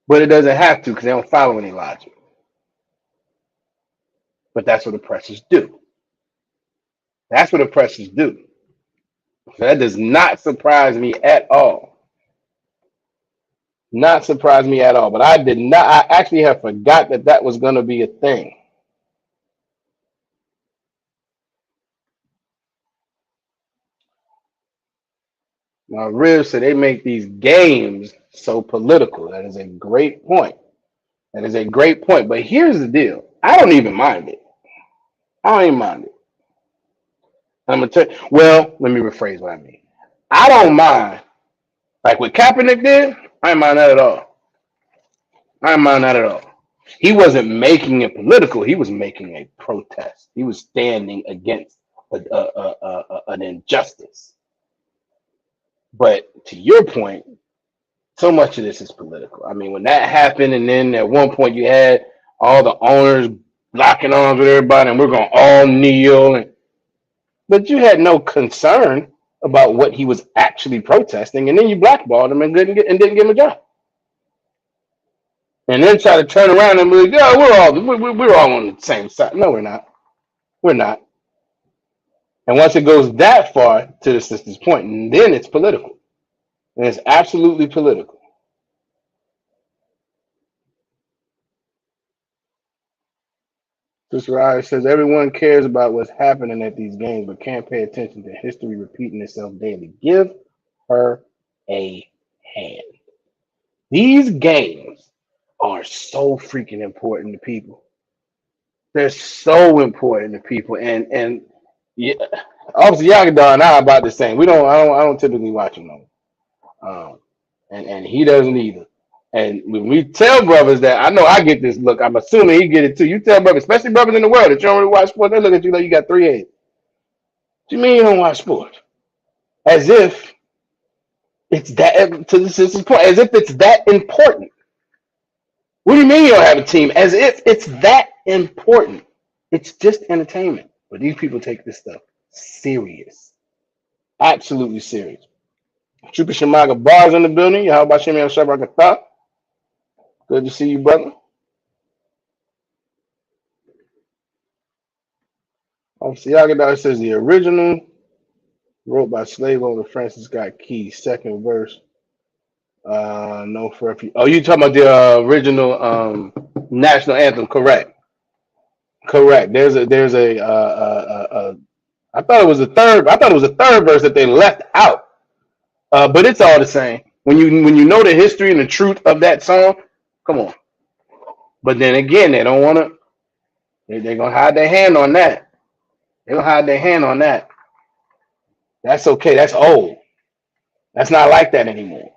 But it doesn't have to because they don't follow any logic. But that's what oppressors do. That's what oppressors do. So that does not surprise me at all. Not surprise me at all. But I did not, I actually have forgot that that was going to be a thing. Now, Riv said they make these games so political. That is a great point. That is a great point. But here's the deal. I don't even mind it. I don't even mind it. I'm gonna tell you, well, let me rephrase what I mean. I don't mind, like what Kaepernick did, I don't mind that at all. I don't mind that at all. He wasn't making it political, he was making a protest. He was standing against an injustice. But to your point, so much of this is political. I mean, when that happened, and then at one point you had all the owners locking arms with everybody, and we're gonna all kneel, but you had no concern about what he was actually protesting, and then you blackballed him and didn't give him a job, and then try to turn around and be like, "Yeah, we're all on the same side." No, we're not. We're not. And once it goes that far, to the sister's point, and then it's political, and it's absolutely political. Sister Ryan says everyone cares about what's happening at these games, but can't pay attention to history repeating itself daily. Give her a hand. These games are so freaking important to people. They're so important to people, and yeah, obviously Yagadar and I are about the same. I don't typically watch them though, and he doesn't either. And when we tell brothers that, I know I get this look. I'm assuming he get it too. You tell brothers, especially brothers in the world, that you don't really watch sports, they look at you like you got three heads. What do you mean you don't watch sports? As if it's that, to the sister's point, as if it's that important. What do you mean you don't have a team? As if it's that important. It's just entertainment. But these people take this stuff serious. Absolutely serious. Trooper Shamaga Bars in the building. How about Shimmy al Shabrakatha? Good to see you, brother. Officer Yagadar says the original, wrote by slave owner Francis Scott Key, second verse. No for refuge. Oh, you talking about the original national anthem? Correct. Correct. There's a I thought it was a third. I thought it was a third verse that they left out. But it's all the same. When you know the history and the truth of that song, come on. But then again, they don't want to. They're gonna hide their hand on that. They're gonna hide their hand on that. That's okay. That's old. That's not like that anymore.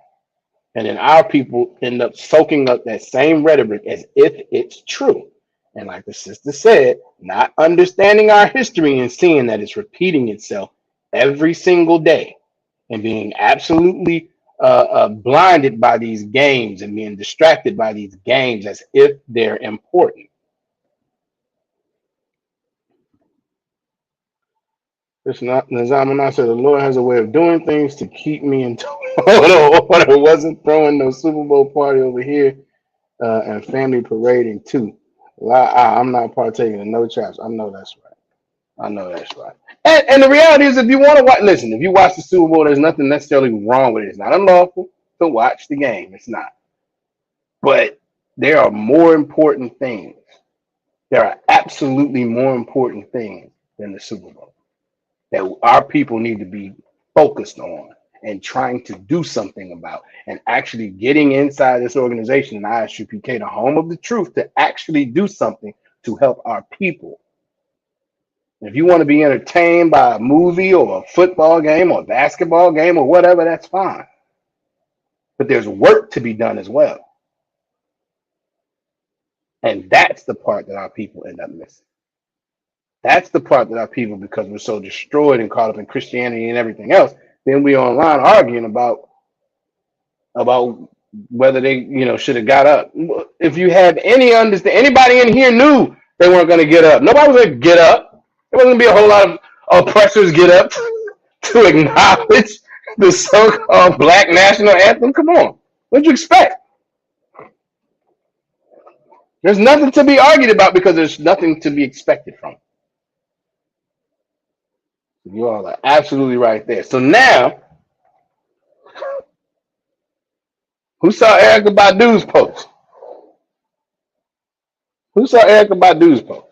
And then our people end up soaking up that same rhetoric as if it's true. And like the sister said, not understanding our history and seeing that it's repeating itself every single day and being absolutely blinded by these games and being distracted by these games as if they're important. It's not Nizamana said the Lord has a way of doing things to keep me in order. Wasn't throwing no Super Bowl party over here and family parading too. I'm not partaking in no traps. I know that's right. I know that's right. And the reality is, if you want to watch, listen, if you watch the Super Bowl, there's nothing necessarily wrong with it. It's not unlawful to watch the game. It's not. But there are more important things. There are absolutely more important things than the Super Bowl that our people need to be focused on and trying to do something about, and actually getting inside this organization in ISUPK, the home of the truth, to actually do something to help our people. If you want to be entertained by a movie or a football game or a basketball game or whatever, that's fine. But there's work to be done as well. And that's the part that our people end up missing. That's the part that our people, because we're so destroyed and caught up in Christianity and everything else, then we online arguing about whether they, should have got up. If you had any understand, anybody in here knew they weren't going to get up. Nobody was going to get up. There wasn't going to be a whole lot of oppressors get up to acknowledge the so-called Black national anthem. Come on, what'd you expect? There's nothing to be argued about because there's nothing to be expected from it. You all are absolutely right there. So now, who saw Erykah Badu's post? Who saw Erykah Badu's post?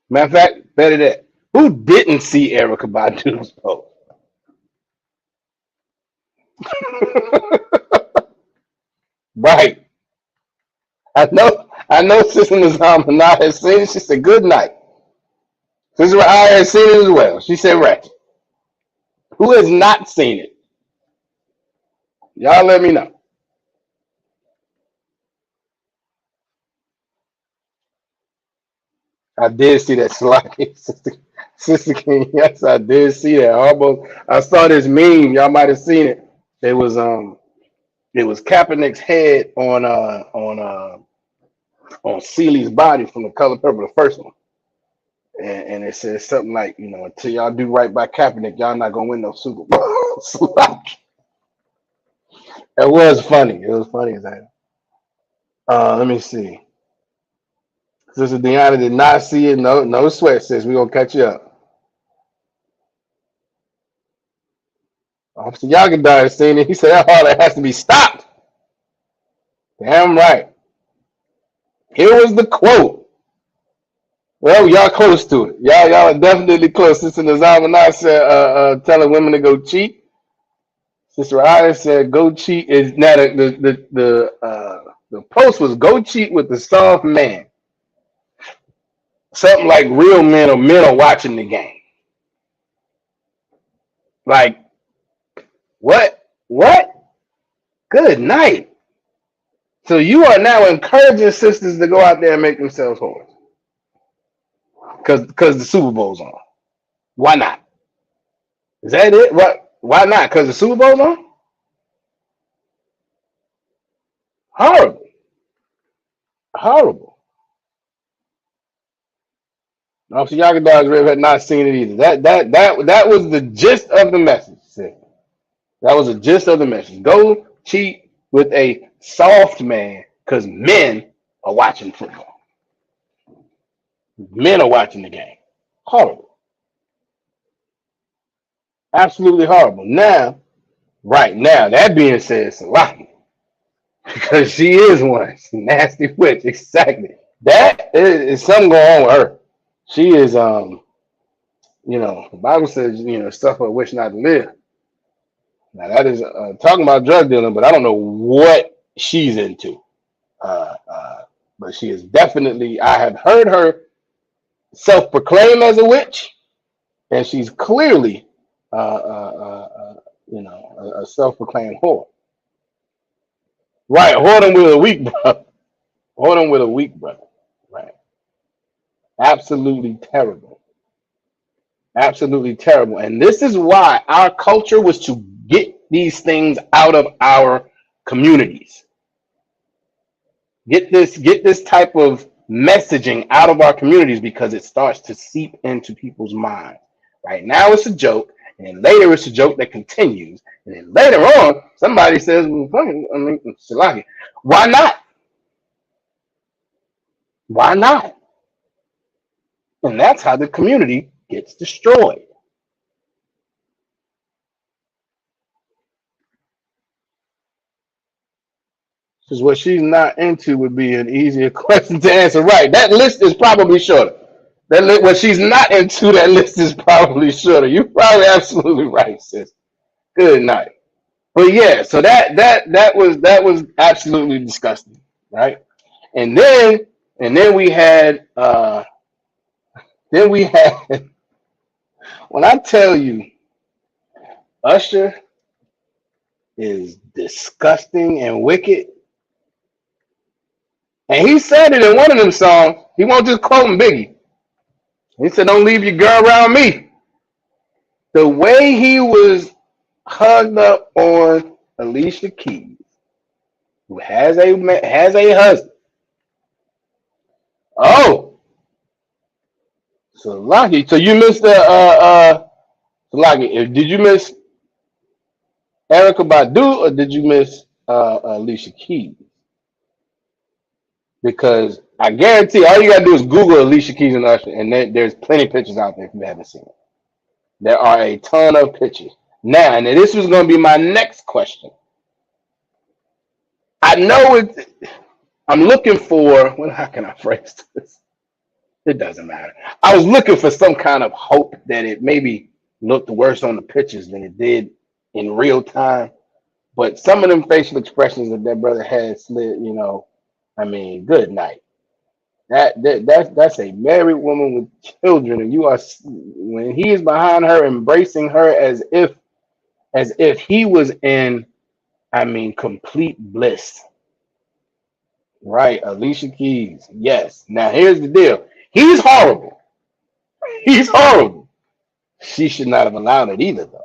Matter of fact, better that. Who didn't see Erykah Badu's post? Right. I know Sister Nazama has seen it. She said, good night. Sister Rahaya has seen it as well. She said, right. Who has not seen it? Y'all let me know. I did see that slide. Sister King, yes, I did see that. I saw this meme. Y'all might have seen it. It was Kaepernick's head on Ceely's body from The Color Purple, the first one. And it says something like, until y'all do right by Kaepernick, y'all not gonna win no Super Bowl. It was funny. It was funny as hell. Let me see. Sister Deanna did not see it. No sweat, sis. We're gonna catch you up. Officer Yagadar has seen it. He said that order has to be stopped. Damn right. Here was the quote. Well, y'all close to it. Y'all are definitely close. Sister Nazama said telling women to go cheat. Sister Rahaya said go cheat is now the post was go cheat with the soft man. Something like real men are watching the game. Like, what? Good night. So you are now encouraging sisters to go out there and make themselves whores. Because the Super Bowl's on. Why not? Is that it? What? Why not? Because the Super Bowl's on? Horrible. Officer Yagadog's Rib had not seen it either. That was the gist of the message. That was the gist of the message. Go cheat with a soft man because men are watching football. Men are watching the game. Horrible. Absolutely horrible. Now, that being said, Salaki, because she is one. She's a nasty witch. Exactly. That is something going on with her. She is, the Bible says, suffer a wish not to live. Now that is talking about drug dealing, but I don't know what she's into. But she is definitely, I have heard her self-proclaim as a witch, and she's clearly, a self-proclaimed whore. Right, whoredom with a weak brother. Whoredom with a weak brother. Right. Absolutely terrible. Absolutely terrible. And this is why our culture was to get these things out of our communities. Get this type of messaging out of our communities because it starts to seep into people's minds. Right now it's a joke, and then later it's a joke that continues, and then later on somebody says, well, Salaki, why not? Why not? And that's how the community gets destroyed. Because what she's not into would be an easier question to answer. Right. That list is probably shorter. What she's not into, that list is probably shorter. You're probably absolutely right, sis. Good night. But yeah, so that was absolutely disgusting, right? And then we had when I tell you Usher is disgusting and wicked, and he said it in one of them songs. He won't just quote Biggie. He said, "Don't leave your girl around me." The way he was hugged up on Alicia Keys, who has a husband. Oh, so Lucky. So you missed the Lucky. Did you miss Erica Badu or did you miss Alicia Keys? Because I guarantee all you gotta do is Google Alicia Keys and Usher, and there's plenty of pictures out there if you haven't seen it. There are a ton of pictures. Now, and this was going to be my next question. I know it. I'm looking for. Well, how can I phrase this? It doesn't matter. I was looking for some kind of hope that it maybe looked worse on the pictures than it did in real time. But some of them facial expressions that brother had slid, I mean, good night. That's a married woman with children, and you are when he is behind her, embracing her as if he was in, I mean, complete bliss. Right, Alicia Keys. Yes. Now here's the deal. He's horrible. He's horrible. She should not have allowed it either, though.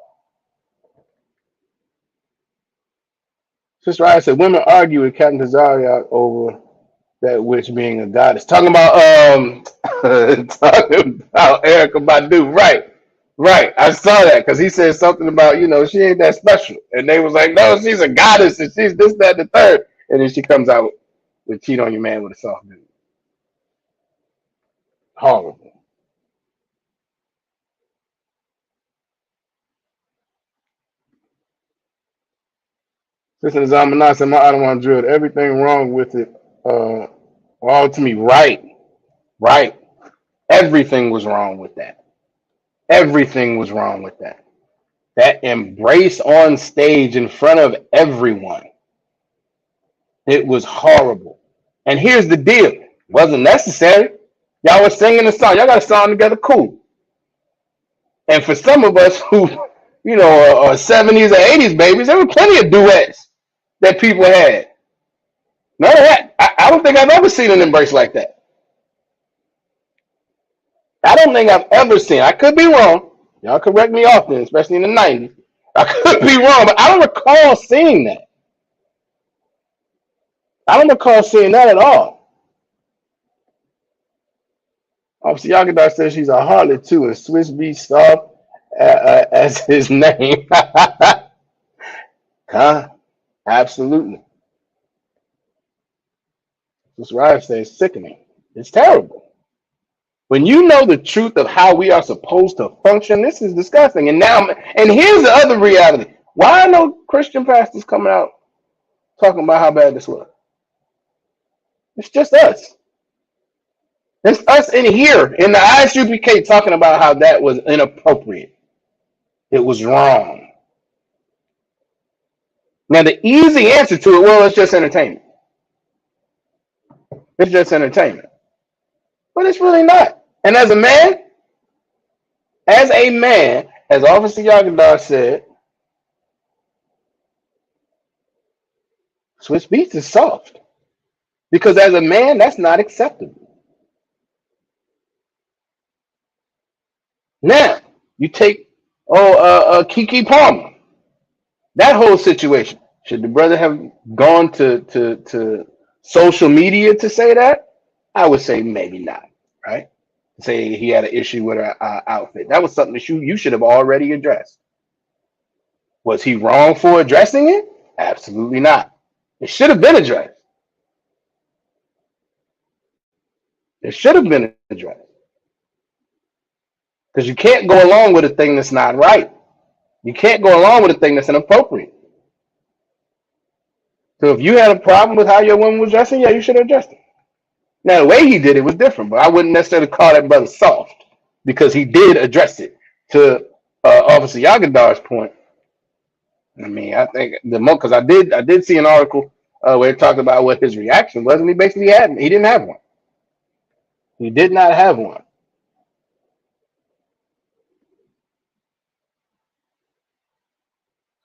Sister Ryan said women argue with Captain Tazariak over that witch being a goddess. Talking about talking about Erica Badu. Right. Right. I saw that because he said something about, she ain't that special. And they was like, no, she's a goddess and she's this, that, and the third. And then she comes out with cheat on your man with a soft dude. Horrible. Sister Zamana said, my Ottawa drilled everything wrong with it. All to me. Right. Right. Everything was wrong with that. Everything was wrong with that. That embrace on stage in front of everyone. It was horrible. And here's the deal. It wasn't necessary. Y'all were singing the song. Y'all got a song together. Cool. And for some of us who, are 70s or 80s babies, there were plenty of duets that people had. None of that. I don't think I've ever seen an embrace like that. I don't think I've ever seen. I could be wrong. Y'all correct me often, especially in the 90s. I could be wrong, but I don't recall seeing that. I don't recall seeing that at all. Obviously, Yagadar says she's a harlot too, and Swiss Beats Soft as his name. Huh? Absolutely. This Ryan says sickening. It's terrible. When you know the truth of how we are supposed to function, this is disgusting. And here's the other reality. Why are no Christian pastors coming out talking about how bad this was? It's just us. It's us in here in the ISUPK talking about how that was inappropriate. It was wrong. Now, the easy answer to it, well, it's just entertainment. It's just entertainment. But it's really not. And as a man, as Officer Yagadar said, Swiss Beats is soft. Because as a man, that's not acceptable. Now, you take Keke Palmer. That whole situation. Should the brother have gone to social media to say that? I would say maybe not, right? Say he had an issue with her outfit. That was something that you should have already addressed. Was he wrong for addressing it? Absolutely not. It should have been addressed. It should have been addressed. Because you can't go along with a thing that's not right. You can't go along with a thing that's inappropriate. So if you had a problem with how your woman was dressing, yeah, you should have addressed it. Now the way he did it was different, but I wouldn't necessarily call that brother soft because he did address it. To Officer Yagadar's point, I mean, I think the most because I did see an article where it talked about what his reaction was, and he basically he didn't have one. He did not have one.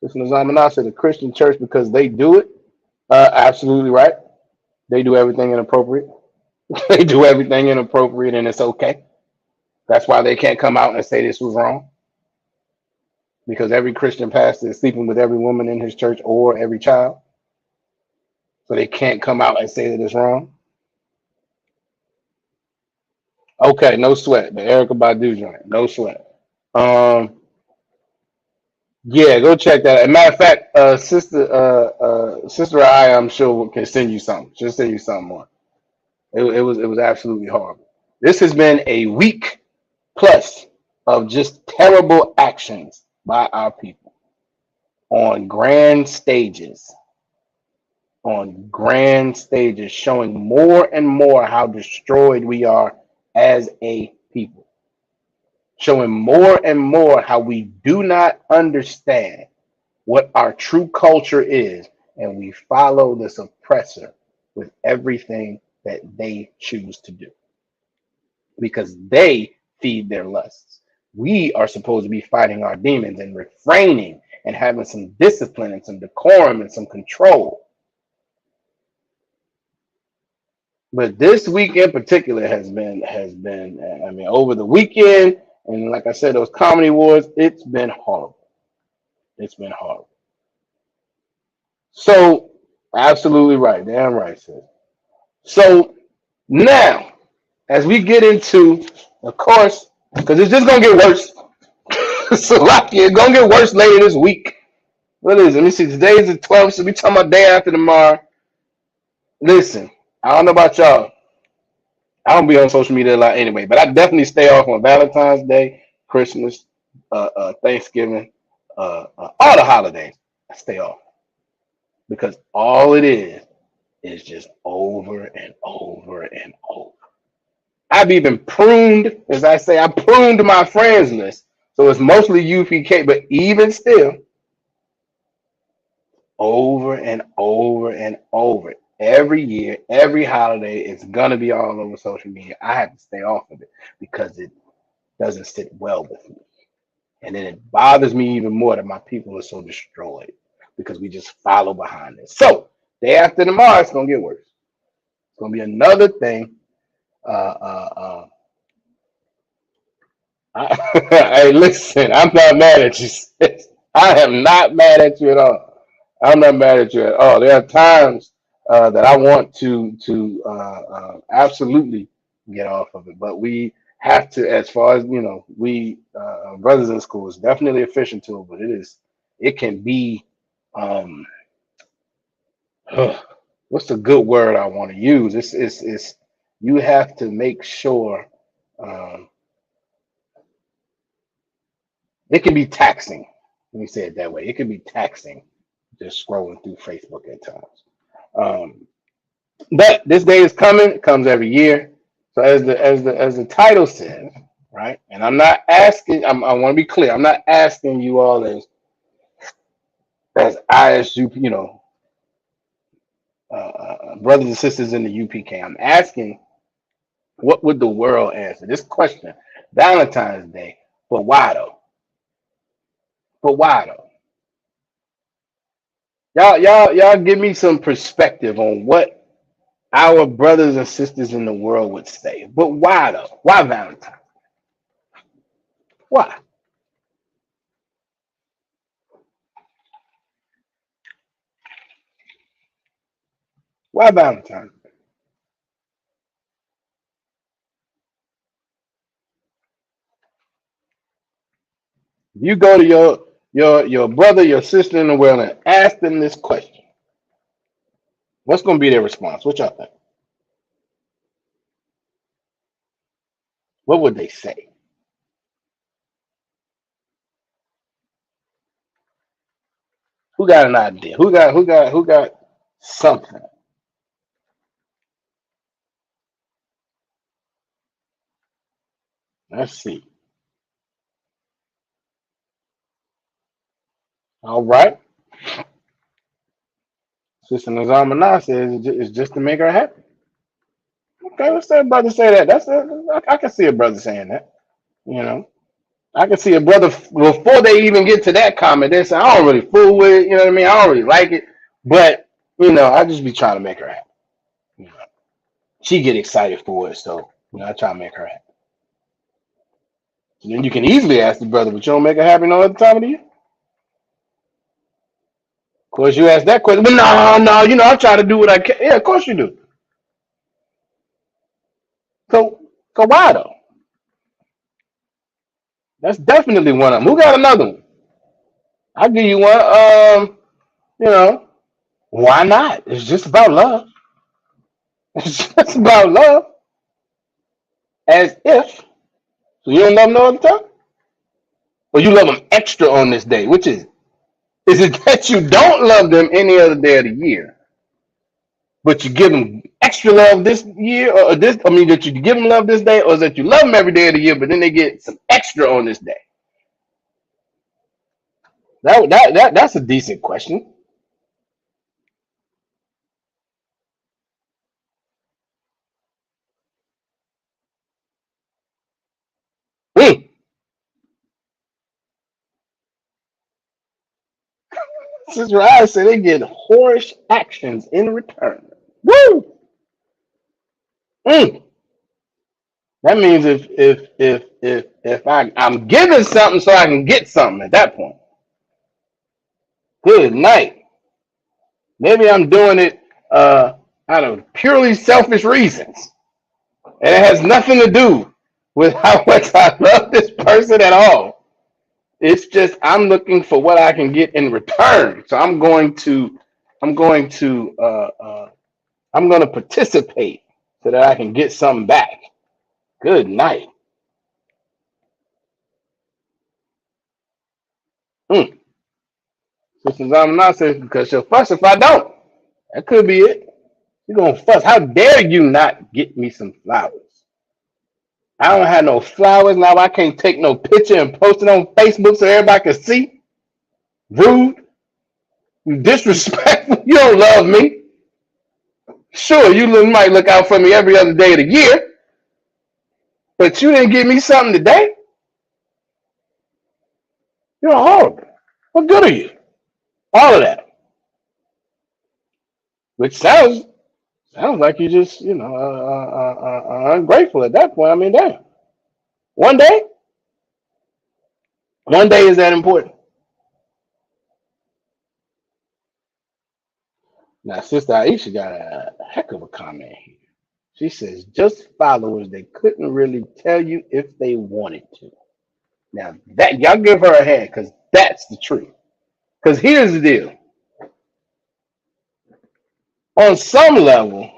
Listen to Zamaná said the Christian church because they do it. Absolutely right. They do everything inappropriate. They do everything inappropriate, and it's okay. That's why they can't come out and say this was wrong. Because every Christian pastor is sleeping with every woman in his church or every child. So they can't come out and say that it's wrong. Okay, no sweat. The Erica Badu joint, no sweat. Yeah, go check that out. As a matter of fact, sister I, I'm sure can send you something. She'll send you something more. It was absolutely horrible. This has been a week plus of just terrible actions by our people on grand stages, showing more and more how destroyed we are as a people, showing more and more how we do not understand what our true culture is, and we follow this oppressor with everything that they choose to do because they feed their lusts. We are supposed to be fighting our demons and refraining and having some discipline and some decorum and some control. But this week in particular has been I mean, over the weekend, and like I said, those comedy awards, it's been horrible. It's been horrible. So absolutely right, damn right, sis. So now, as we get into, of course, because it's just gonna get worse. So like, it's gonna get worse later this week. What is it? Let me see. Today is the 12th, so we talking about day after tomorrow. Listen, I don't know about y'all. I don't be on social media a lot anyway, but I definitely stay off on Valentine's Day, Christmas, Thanksgiving, all the holidays. I stay off because all it is just over and over and over. I've even pruned, as I say, I pruned my friends list. So it's mostly UPK, but even still, over and over and over. Every year, every holiday, it's gonna be all over social media. I have to stay off of it because it doesn't sit well with me. And then it bothers me even more that my people are so destroyed because we just follow behind this. So day after tomorrow, it's gonna get worse. It's gonna be another thing. Hey, listen, I'm not mad at you, sis. I am not mad at you at all. I'm not mad at you at all. There are times that I want to absolutely get off of it, but we have to, as far as we brothers in school is definitely a fishing tool, but it can be um, what's the good word I want to use? It's you have to make sure. Um, It can be taxing. Let me say it that way. It can be taxing just scrolling through Facebook at times. Um, but this day is coming. It comes every year. So as the title says, right? And I'm not asking. I want to be clear. I'm not asking you all as ISU, brothers and sisters in the UPK. I'm asking, what would the world answer this question? Valentine's Day, but why though? But why though? Y'all give me some perspective on what our brothers and sisters in the world would say. But why though? Why Valentine? Why? Why Valentine? You go to your brother, your sister in the world and ask them this question. What's gonna be their response? What y'all think? What would they say? Who got an idea? Who got something? Let's see. All right. Sister Nazamana says it's just to make her happy. Okay, let's say a brother say that. I can see a brother saying that. You know, I can see a brother before they even get to that comment. They say, I don't really fool with it. You know what I mean? I don't really like it, but I just be trying to make her happy. You know, she get excited for it, so I try to make her happy. And then you can easily ask the brother, but you don't make her happy no other time of the year. Of course, you ask that question, but no, I try to do what I can. Yeah, of course you do. So, so why though? That's definitely one of them. Who got another one? I'll give you one. You know, why not? It's just about love. It's just about love. As if. So you don't love them no other time? Or you love them extra on this day? Which is it? Is it that you don't love them any other day of the year, but you give them extra love this year, or this? I mean, that you give them love this day, or is that you love them every day of the year, but then they get some extra on this day? That's a decent question. Hmm. Sister I said they get whorish actions in return. Woo! Mm. That means if I'm giving something so I can get something at that point. Good night. Maybe I'm doing it out of purely selfish reasons, and it has nothing to do with how much I love this person at all. It's just I'm looking for what I can get in return. So I'm going to participate so that I can get something back. Good night. Mm. Sister Zamana says because she'll fuss if I don't. That could be it. You're gonna fuss. How dare you not get me some flowers? I don't have no flowers now. I can't take no picture and post it on Facebook so everybody can see. Rude. You disrespectful. You don't love me. Sure, might look out for me every other day of the year, but you didn't give me something today. You're horrible. What good are you? All of that. Which sounds like you just ungrateful at that point. I mean, damn. One day, one day is that important. Now, Sister Aisha got a heck of a comment here. She says, just followers, they couldn't really tell you if they wanted to. Now, that y'all give her a hand because that's the truth. Because here's the deal. On some level,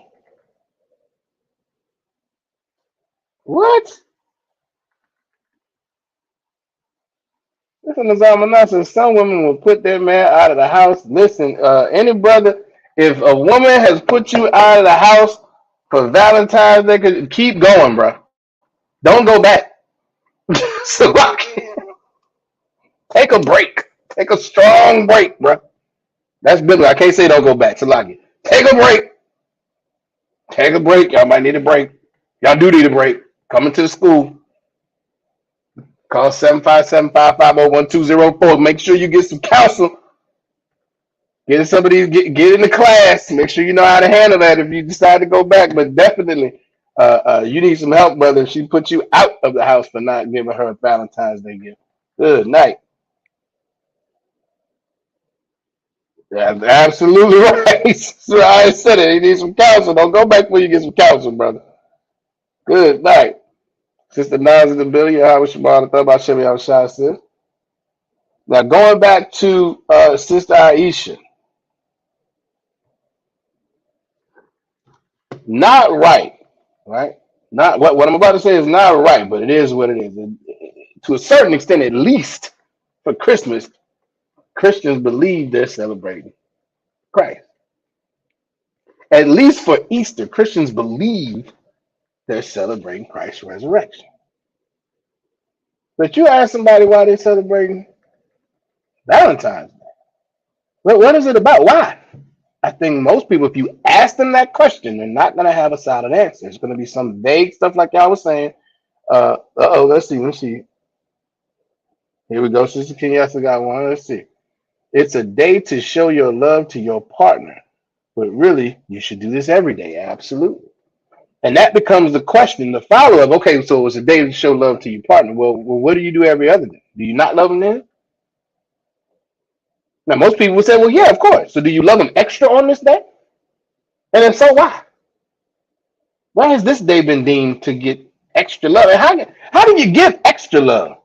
what? Listen to Zalmanas says some women will put their man out of the house. Listen, any brother, if a woman has put you out of the house for Valentine's, they could keep going, bro. Don't go back. So take a break. Take a strong break, bro. That's biblical. I can't say don't go back. Salaki. Take a break. Take a break. Y'all might need a break. Y'all do need a break. Coming to the school. Call 757-550-1204. Make sure you get some counsel. Get somebody get in the class. Make sure you know how to handle that if you decide to go back. But definitely, you need some help, brother. If she put you out of the house for not giving her a Valentine's Day gift. Good night. Yeah, absolutely right. So I said it. You need some counsel. Don't go back before you get some counsel, brother. Good night. Sister Nas in the building. How was Shabbat? Thought about Shemi Shai sis. Now going back to Sister Aisha. Not right. Right? Not what I'm about to say is not right, but it is what it is. To a certain extent, at least for Christmas, Christians believe they're celebrating Christ. At least for Easter, Christians believe they're celebrating Christ's resurrection. But you ask somebody why they're celebrating Valentine's Day. What is it about? Why? I think most people, if you ask them that question, they're not going to have a solid answer. It's going to be some vague stuff like y'all was saying. Let's see. Here we go. Sister Kenyatta got one. Let's see. It's a day to show your love to your partner. But really, you should do this every day. Absolutely. And that becomes the question, the follow-up. Okay, so it's a day to show love to your partner. Well, what do you do every other day? Do you not love them then? Now, most people would say, well, yeah, of course. So do you love them extra on this day? And if so, why? Why has this day been deemed to get extra love? And how do you give extra love?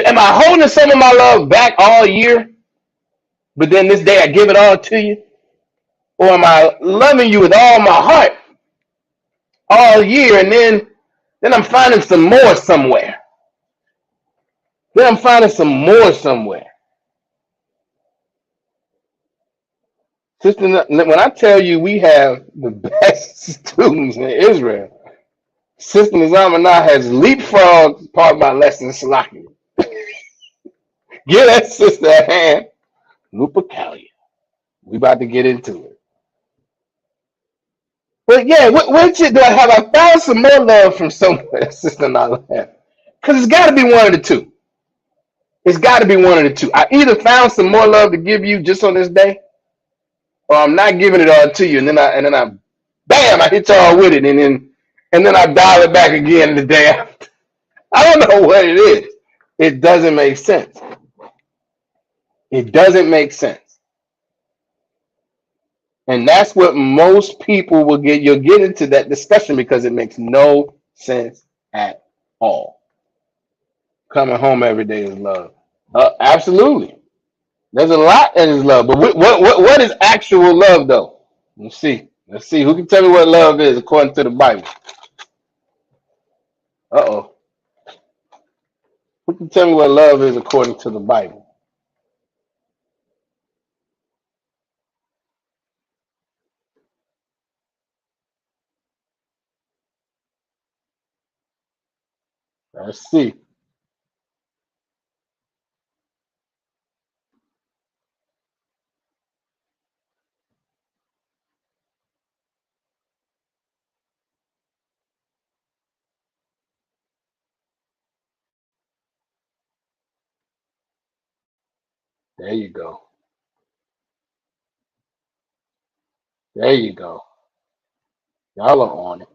Am I holding some of my love back all year, but then this day I give it all to you? Or am I loving you with all my heart all year, and then I'm finding some more somewhere? Then I'm finding some more somewhere. Sister, when I tell you we have the best students in Israel, Sister Nizamana has leapfrogged part of my lesson slacking. Give that sister a hand. Lupercalia. We about to get into it. But yeah, what shit do I have? I found some more love from somewhere, Sister Nala. Because it's got to be one of the two. It's got to be one of the two. I either found some more love to give you just on this day, or I'm not giving it all to you, and then I bam, I hit y'all with it, and then I dial it back again the day after. I don't know what it is. It doesn't make sense. It doesn't make sense. And that's what most people will get. You'll get into that discussion because it makes no sense at all. Coming home every day is love. Absolutely. There's a lot that is love. But what is actual love, though? Let's see. Let's see. Who can tell me what love is according to the Bible? Uh-oh. Who can tell me what love is according to the Bible? Let's see. There you go. There you go. Y'all are on it.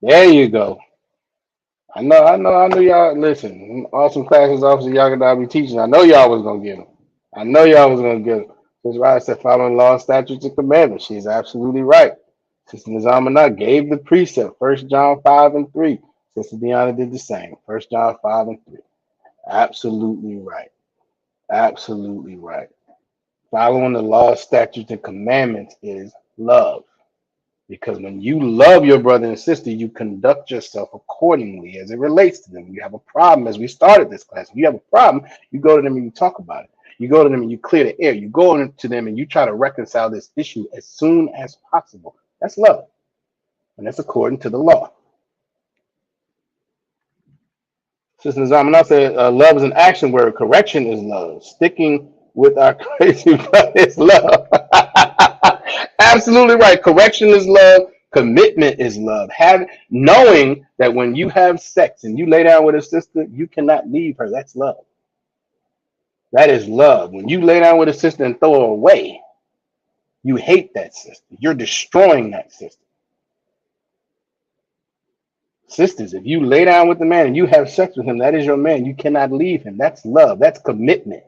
There you go. I know y'all. Listen, awesome classes, officer, y'all gonna be teaching. I know y'all was gonna get them. I know y'all was gonna get them. That's right. I said, following law, statutes, and commandments. She's absolutely right. Sister Nizamana gave the precept, 1 John 5:3. Sister Deanna did the same, 1 John 5:3. Absolutely right. Absolutely right. Following the law, statutes, and commandments is love. Because when you love your brother and sister, you conduct yourself accordingly as it relates to them. You have a problem, as we started this class. If you have a problem, you go to them and you talk about it. You go to them and you clear the air. You go to them and you try to reconcile this issue as soon as possible. That's love. And that's according to the law. Sister Zamana said, love is an action word. Correction is love. Sticking with our crazy brother is love. Absolutely right. Correction is love. Commitment is love. Knowing that when you have sex and you lay down with a sister, you cannot leave her. That's love. That is love. When you lay down with a sister and throw her away, you hate that sister. You're destroying that sister. Sisters, if you lay down with the man and you have sex with him, that is your man. You cannot leave him. That's love. That's commitment.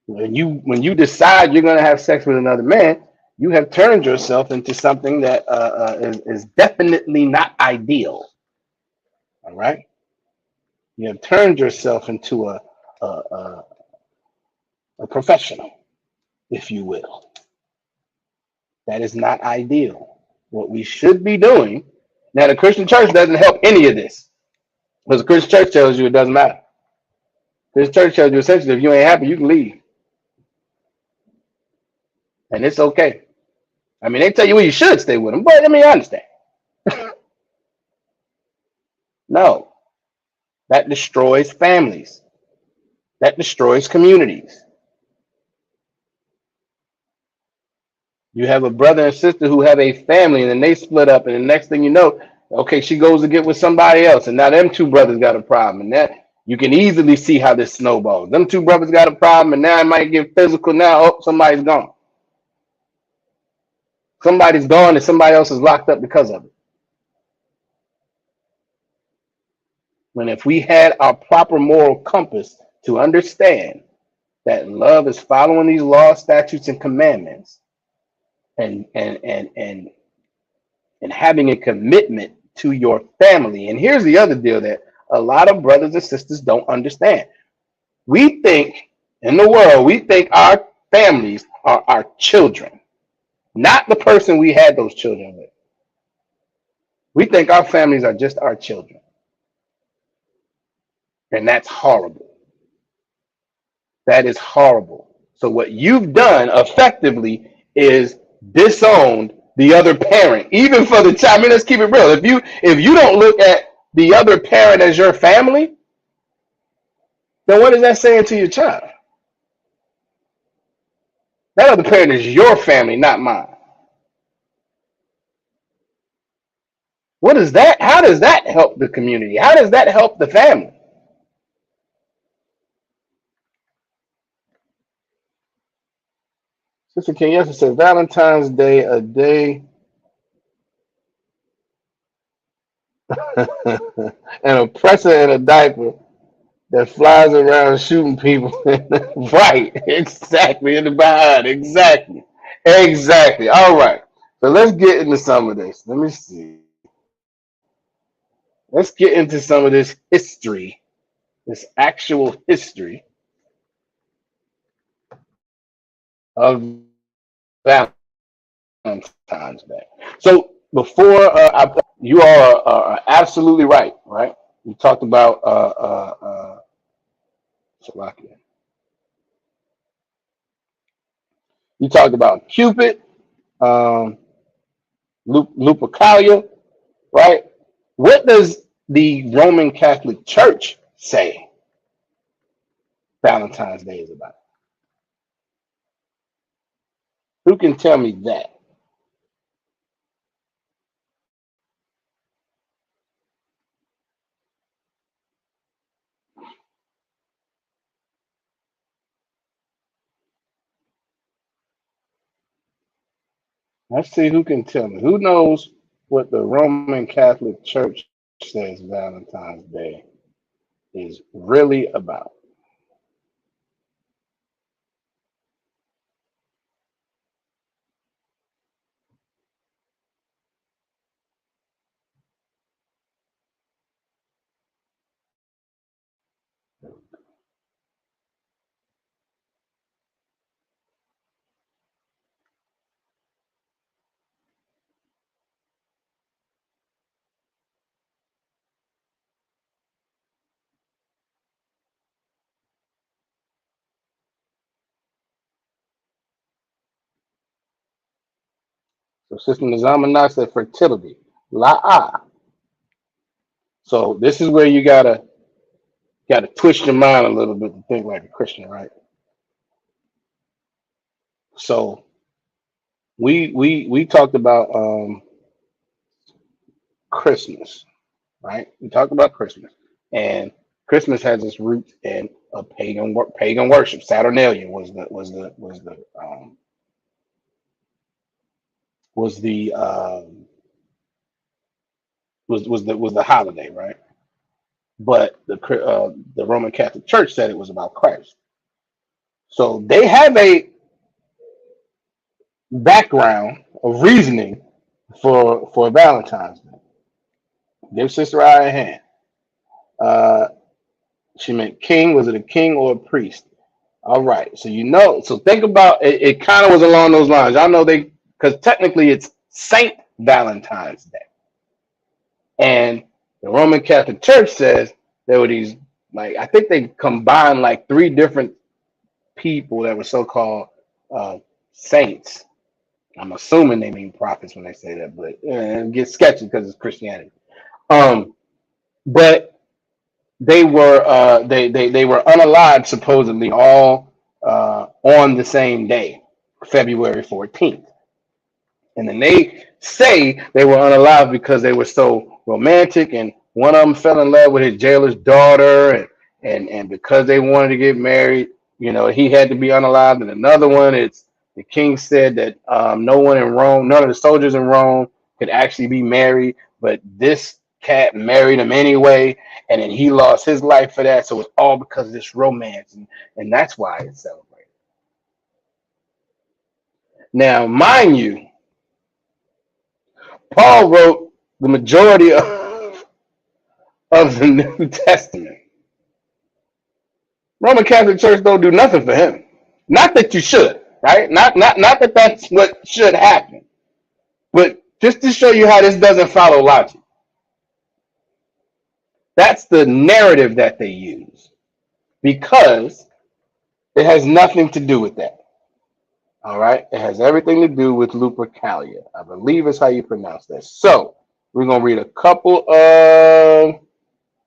When you decide you're going to have sex with another man, you have turned yourself into something that is definitely not ideal. All right? You have turned yourself into a professional, if you will. That is not ideal. What we should be doing Now, the Christian church doesn't help any of this because the Christian church tells you it doesn't matter. This church tells you essentially if you ain't happy, you can leave, and it's okay. I mean, they tell you well, you should stay with them, but I mean, I understand. No, that destroys families. That destroys communities. You have a brother and sister who have a family, and then they split up, and the next thing you know, okay, she goes to get with somebody else, and now them two brothers got a problem, and that you can easily see how this snowballs. Them two brothers got a problem, and now it might get physical. Now, oh, somebody's gone. Somebody's gone, and somebody else is locked up because of it. When if we had our proper moral compass to understand that love is following these laws, statutes, and commandments, and having a commitment to your family. And here's the other deal that a lot of brothers and sisters don't understand. We think in the world, we think our families are our children, not the person we had those children with. We think our families are just our children. And that's horrible. That is horrible. So what you've done effectively is disowned the other parent, even for the child. I mean, let's keep it real. If you don't look at the other parent as your family, then what is that saying to your child? That other parent is your family, not mine. What is that? How does that help the community? How does that help the family? Sister King yesterday said Valentine's Day, a day an oppressor in a diaper that flies around shooting people. Right, exactly, in the behind. Exactly. All right. So let's get into some of this. Let me see. Let's get into some of this history, this actual history of Valentine's Day. So before you all are absolutely right, right? We talked about Slovakia. You talked about Cupid, Lupercalia, right? What does the Roman Catholic Church say Valentine's Day is about? Who can tell me that? Let's see who can tell me. Who knows what the Roman Catholic Church says Valentine's Day is really about? So Sister Nizamana said fertility. La. So this is where you gotta twist your mind a little bit to think like a Christian, right? So we talked about Christmas, right? We talked about Christmas, and Christmas has its roots in a pagan worship. Saturnalia was the holiday, right? But the Roman Catholic Church said it was about Christ. So they have a background of reasoning for Valentine's Day. Give Sister Eye a hand. She meant king. Was it a king or a priest? All right. So so think about it. It kind of was along those lines. Y'all know because technically it's Saint Valentine's Day. And the Roman Catholic Church says there were these, like, I think they combined like three different people that were so-called saints. I'm assuming they mean prophets when they say that, but it gets sketchy because it's Christianity. But they were unalived supposedly all on the same day, February 14th. And then they say they were unalived because they were so romantic, and one of them fell in love with his jailer's daughter, and because they wanted to get married, he had to be unalived. And another one, it's the king said that no one in Rome, none of the soldiers in Rome could actually be married, but this cat married him anyway, and then he lost his life for that. So it's all because of this romance, and that's why it's celebrated. Now, mind you, Paul wrote the majority of the New Testament. Roman Catholic Church don't do nothing for him. Not that you should, right? Not that that's what should happen. But just to show you how this doesn't follow logic. That's the narrative that they use, because it has nothing to do with that. All right? It has everything to do with Lupercalia. I believe is how you pronounce that. So we're going to read a couple of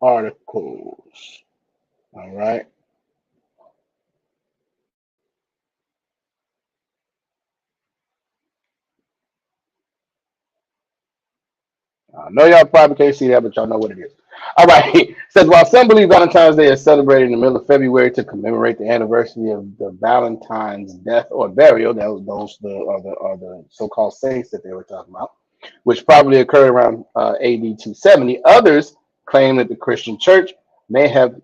articles. All right. I know y'all probably can't see that, but y'all know what it is. All right. It says, while some believe Valentine's Day is celebrated in the middle of February to commemorate the anniversary of the Valentine's death or burial, those are the so-called saints that they were talking about, which probably occurred around AD 270. Others claim that the Christian Church may have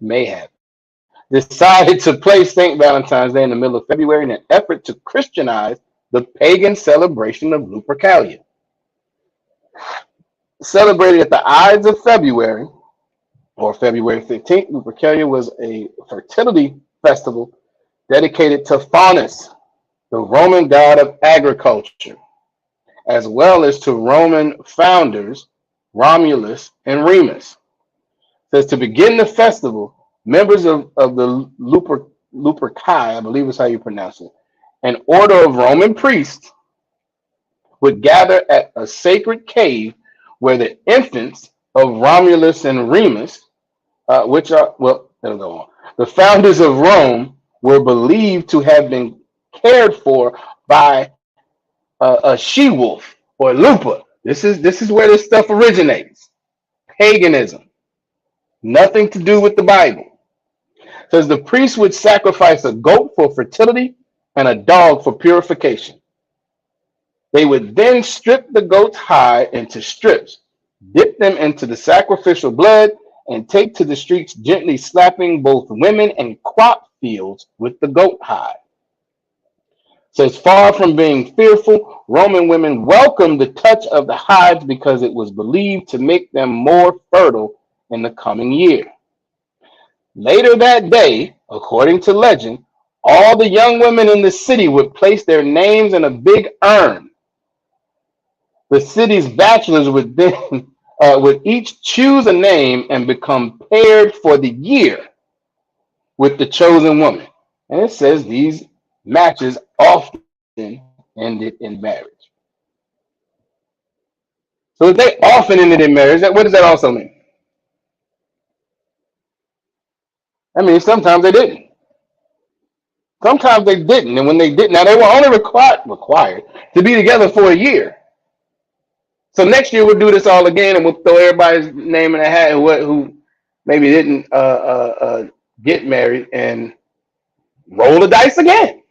decided to place St. Valentine's Day in the middle of February in an effort to Christianize the pagan celebration of Lupercalia. Celebrated at the Ides of February, or February 15th, Lupercalia was a fertility festival dedicated to Faunus, the Roman god of agriculture, as well as to Roman founders Romulus and Remus. It says to begin the festival, members of the Luperci, I believe is how you pronounce it, an order of Roman priests would gather at a sacred cave where the infants of Romulus and Remus, it'll go on. The founders of Rome were believed to have been cared for by a she-wolf or Lupa. This is where this stuff originates. Paganism. Nothing to do with the Bible. It says the priest would sacrifice a goat for fertility and a dog for purification. They would then strip the goat's hide into strips, dip them into the sacrificial blood, and take to the streets, gently slapping both women and crop fields with the goat hide. Says far from being fearful, Roman women welcomed the touch of the hides because it was believed to make them more fertile in the coming year. Later that day, according to legend, all the young women in the city would place their names in a big urn. The city's bachelors would then would each choose a name and become paired for the year with the chosen woman. And it says these matches often ended in marriage. So if they often ended in marriage, what does that also mean? I mean, sometimes they didn't. Sometimes they didn't. And when they did, now they were only required to be together for a year. So next year we'll do this all again, and we'll throw everybody's name in a hat who maybe didn't get married, and roll the dice again.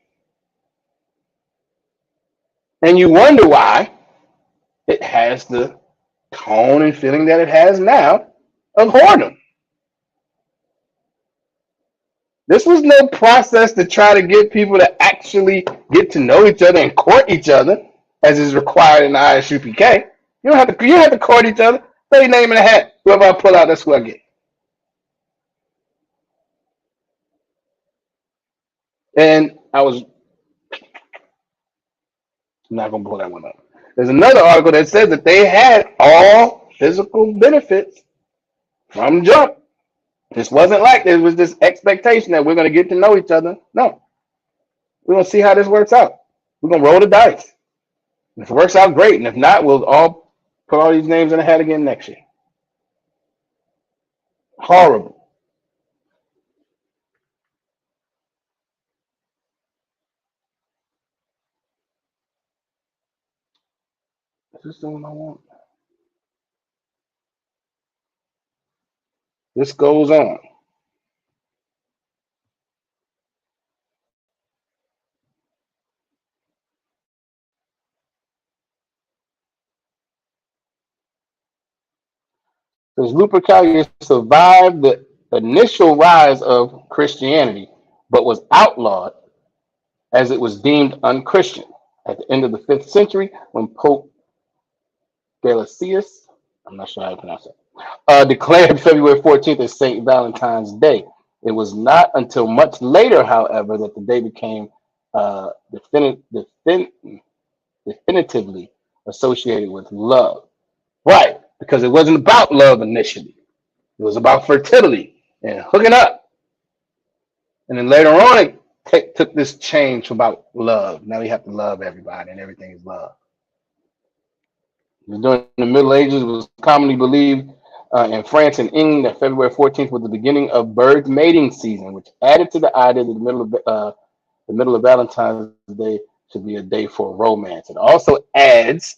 And you wonder why it has the tone and feeling that it has now of whoredom. This was no process to try to get people to actually get to know each other and court each other, as is required in the ISUPK. You don't have to court each other. Throw your name in a hat. Whoever I pull out, that's who I get. And I'm not gonna pull that one up. There's another article that says that they had all physical benefits from jump. This wasn't like there was this expectation that we're going to get to know each other. No, we're going to see how this works out. We're going to roll the dice. If it works out, great. And if not, we'll all put all these names in the hat again next year. Horrible. Is this the one I want? This goes on. Because Lupercalia survived the initial rise of Christianity, but was outlawed as it was deemed unchristian at the end of the 5th century when Pope Gelasius, I'm not sure how to pronounce it, declared February 14th as St. Valentine's Day. It was not until much later, however, that the day became definitively associated with love. Right, because it wasn't about love initially. It was about fertility and hooking up. And then later on, it took this change about love. Now you have to love everybody and everything is love. During the Middle Ages, it was commonly believed in France and England that February 14th was the beginning of bird mating season, which added to the idea that the middle of Valentine's Day should be a day for romance. It also adds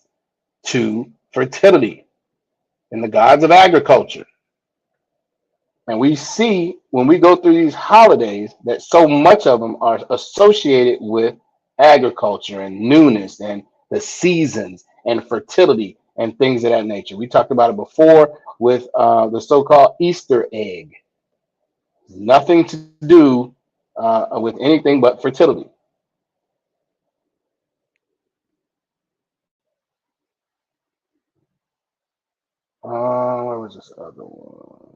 to fertility and the gods of agriculture. And we see when we go through these holidays that so much of them are associated with agriculture and newness and the seasons and fertility and things of that nature. We talked about it before with the so-called Easter egg. Nothing to do with anything but fertility. Where was this other one?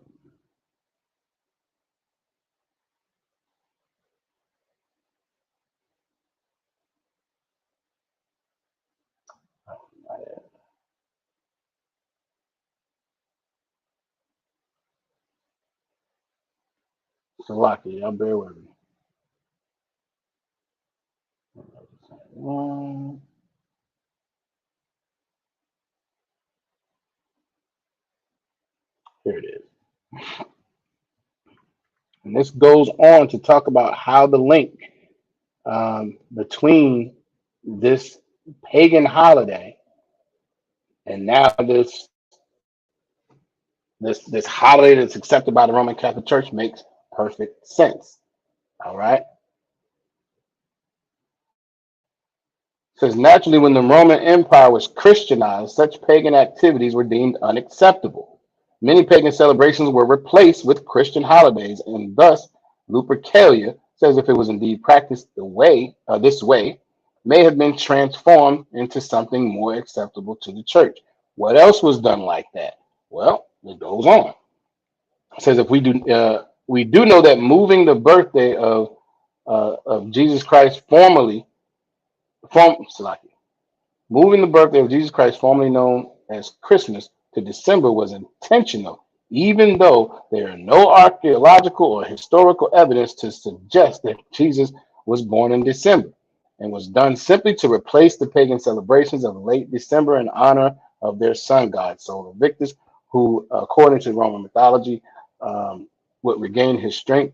Salaki, y'all bear with me. Here it is. And this goes on to talk about how the link between this pagan holiday and now this holiday that's accepted by the Roman Catholic Church makes perfect sense. All right. It says naturally, when the Roman Empire was Christianized, such pagan activities were deemed unacceptable. Many pagan celebrations were replaced with Christian holidays, and thus Lupercalia says if it was indeed practiced this way, may have been transformed into something more acceptable to the church. What else was done like that? Well, it goes on. It says if we do know that moving the birthday of Jesus Christ moving the birthday of Jesus Christ, formerly known as Christmas, to December was intentional, even though there are no archaeological or historical evidence to suggest that Jesus was born in December, and was done simply to replace the pagan celebrations of late December in honor of their sun god, Sol Invictus, who, according to Roman mythology, would regain his strength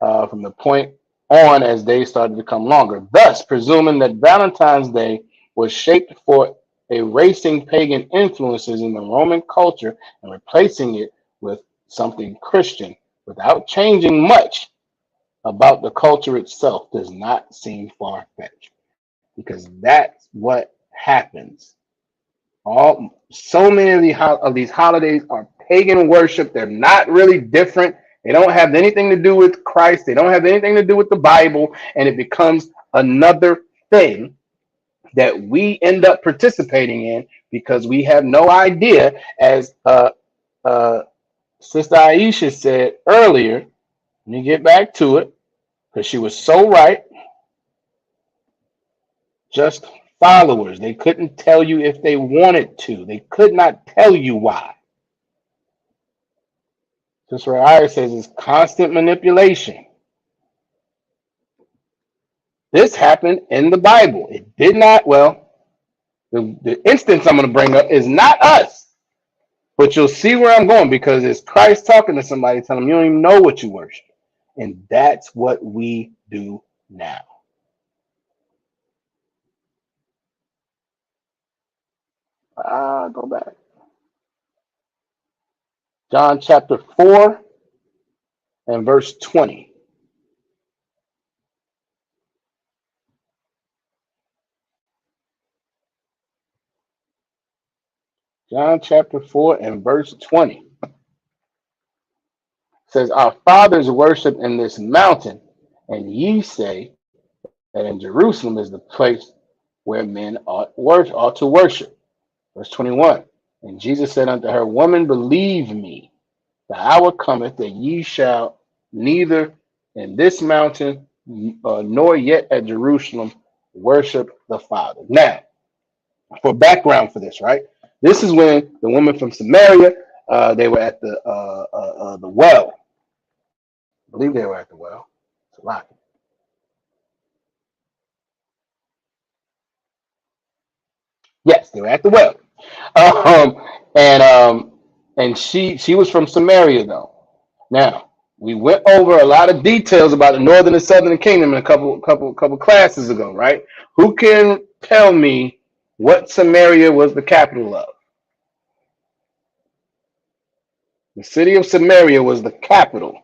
from the point on as days started to become longer, thus presuming that Valentine's Day was shaped for erasing pagan influences in the Roman culture and replacing it with something Christian without changing much about the culture itself does not seem far-fetched, because that's what happens. So many of these holidays are pagan worship. They're not really different. They don't have anything to do with Christ. They don't have anything to do with the Bible, and it becomes another thing that we end up participating in because we have no idea, as Sister Aisha said earlier. Let me get back to it because she was so right. Just followers. They couldn't tell you if they wanted to. They could not tell you why. Just where Iris says it's constant manipulation. This happened in the Bible. It did not, well, the instance I'm going to bring up is not us, but you'll see where I'm going because it's Christ talking to somebody, telling them you don't even know what you worship. And that's what we do now. Go back. John chapter 4 and verse 20. John chapter 4 and verse 20 says, our fathers worship in this mountain, and ye say that in Jerusalem is the place where men ought to worship. Verse 21. And Jesus said unto her, woman, believe me, the hour cometh that ye shall neither in this mountain nor yet at Jerusalem worship the Father. Now, for background for this, right? This is when the woman from Samaria, they were at the well. I believe they were at the well. It's a lot. Yes, they were at the well. Um, and she was from Samaria though. Now we went over a lot of details about the northern and southern kingdom in a couple classes ago, right? Who can tell me what Samaria was the capital of? The city of Samaria was the capital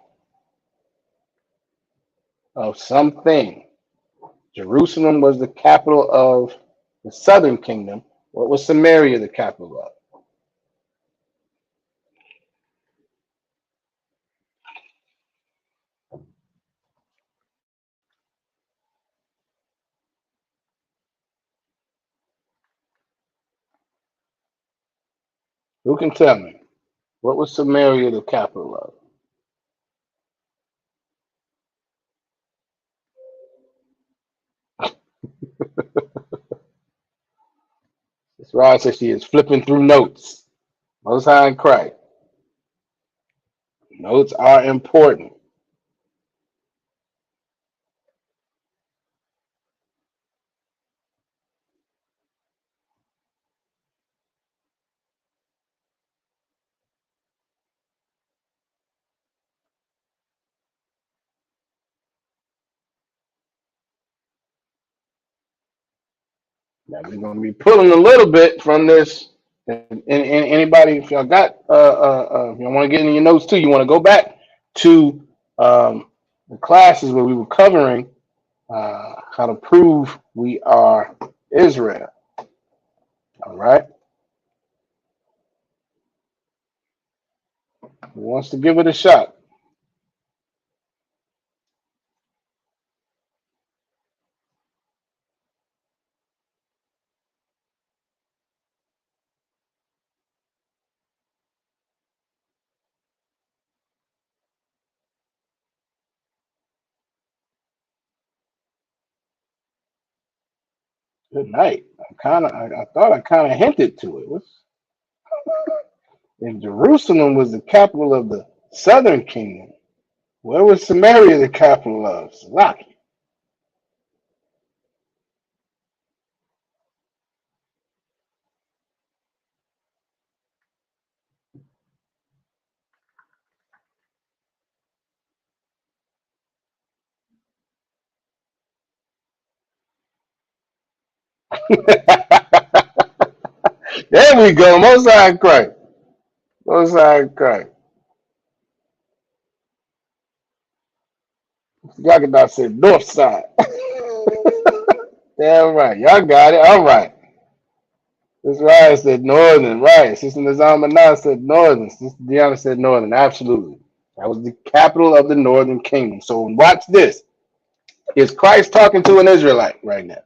of something. Jerusalem was the capital of the southern kingdom. What was Samaria the capital of? Who can tell me? What was Samaria the capital of? That's why I said she is flipping through notes. Most High in Christ. Notes are important. Now we're going to be pulling a little bit from this. And anybody, if y'all got, if you want to get in your notes too, you want to go back to the classes where we were covering how to prove we are Israel. All right. Who wants to give it a shot? Good night. I thought I kind of hinted to it. If Jerusalem was the capital of the southern kingdom, where was Samaria the capital of? Salaki. There we go. Most High in Christ. Most High in Christ. Yagadah said north side. Damn right. Y'all got it. All right. That's right. I said northern. Right. Sister Nizam said northern. Sister Deanna said northern. Absolutely. That was the capital of the northern kingdom. So watch this. Is Christ talking to an Israelite right now?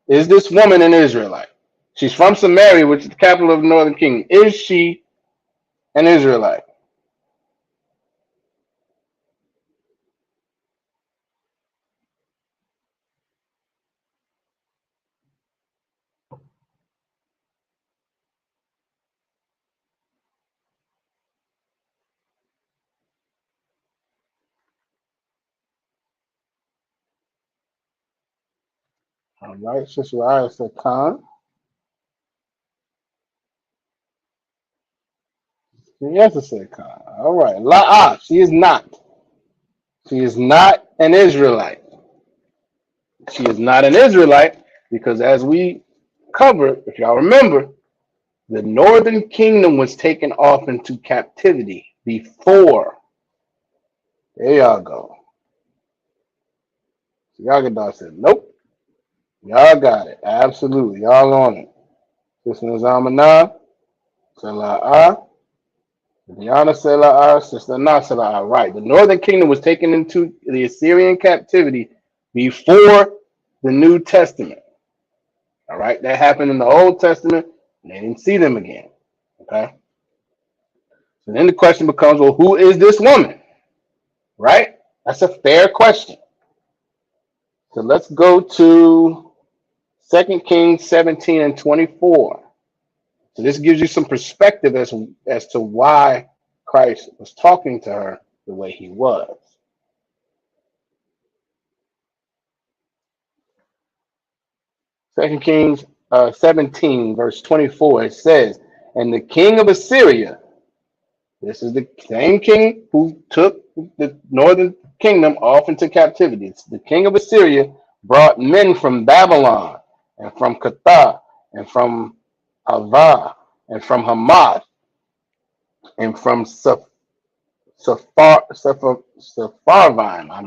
Is this woman an Israelite? She's from Samaria, which is the capital of the northern kingdom. Is she an Israelite? All right, Sister Aya said Khan. Yes, it said Khan. All right. La'ah, she is not. She is not an Israelite. She is not an Israelite because, as we covered, if y'all remember, the northern kingdom was taken off into captivity before. There y'all go. Yagadar said, nope. Y'all got it. Absolutely. Y'all on it. Sister Zamana, Salah. Diana Salah, Sister Not Salah. Right. The northern kingdom was taken into the Assyrian captivity before the New Testament. All right. That happened in the Old Testament, and they didn't see them again. Okay. So then the question becomes, well, who is this woman? Right? That's a fair question. So let's go to 2 Kings 17 and 24. So this gives you some perspective as to why Christ was talking to her the way he was. 2 Kings 17, verse 24, it says, and the king of Assyria, this is the same king who took the northern kingdom off into captivity. It's the king of Assyria brought men from Babylon and from Cathar and from Ava and from Hamath and from Sepharvaim.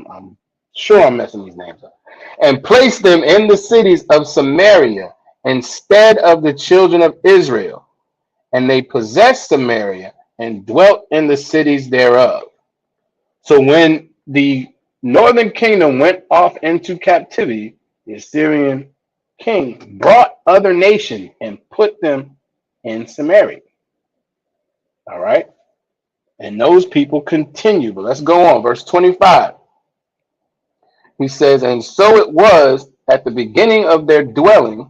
I'm sure I'm messing these names up. And placed them in the cities of Samaria instead of the children of Israel. And they possessed Samaria and dwelt in the cities thereof. So when the northern kingdom went off into captivity, the Assyrian king brought other nations and put them in Samaria. All right. And those people continue. But let's go on. Verse 25. He says, and so it was at the beginning of their dwelling.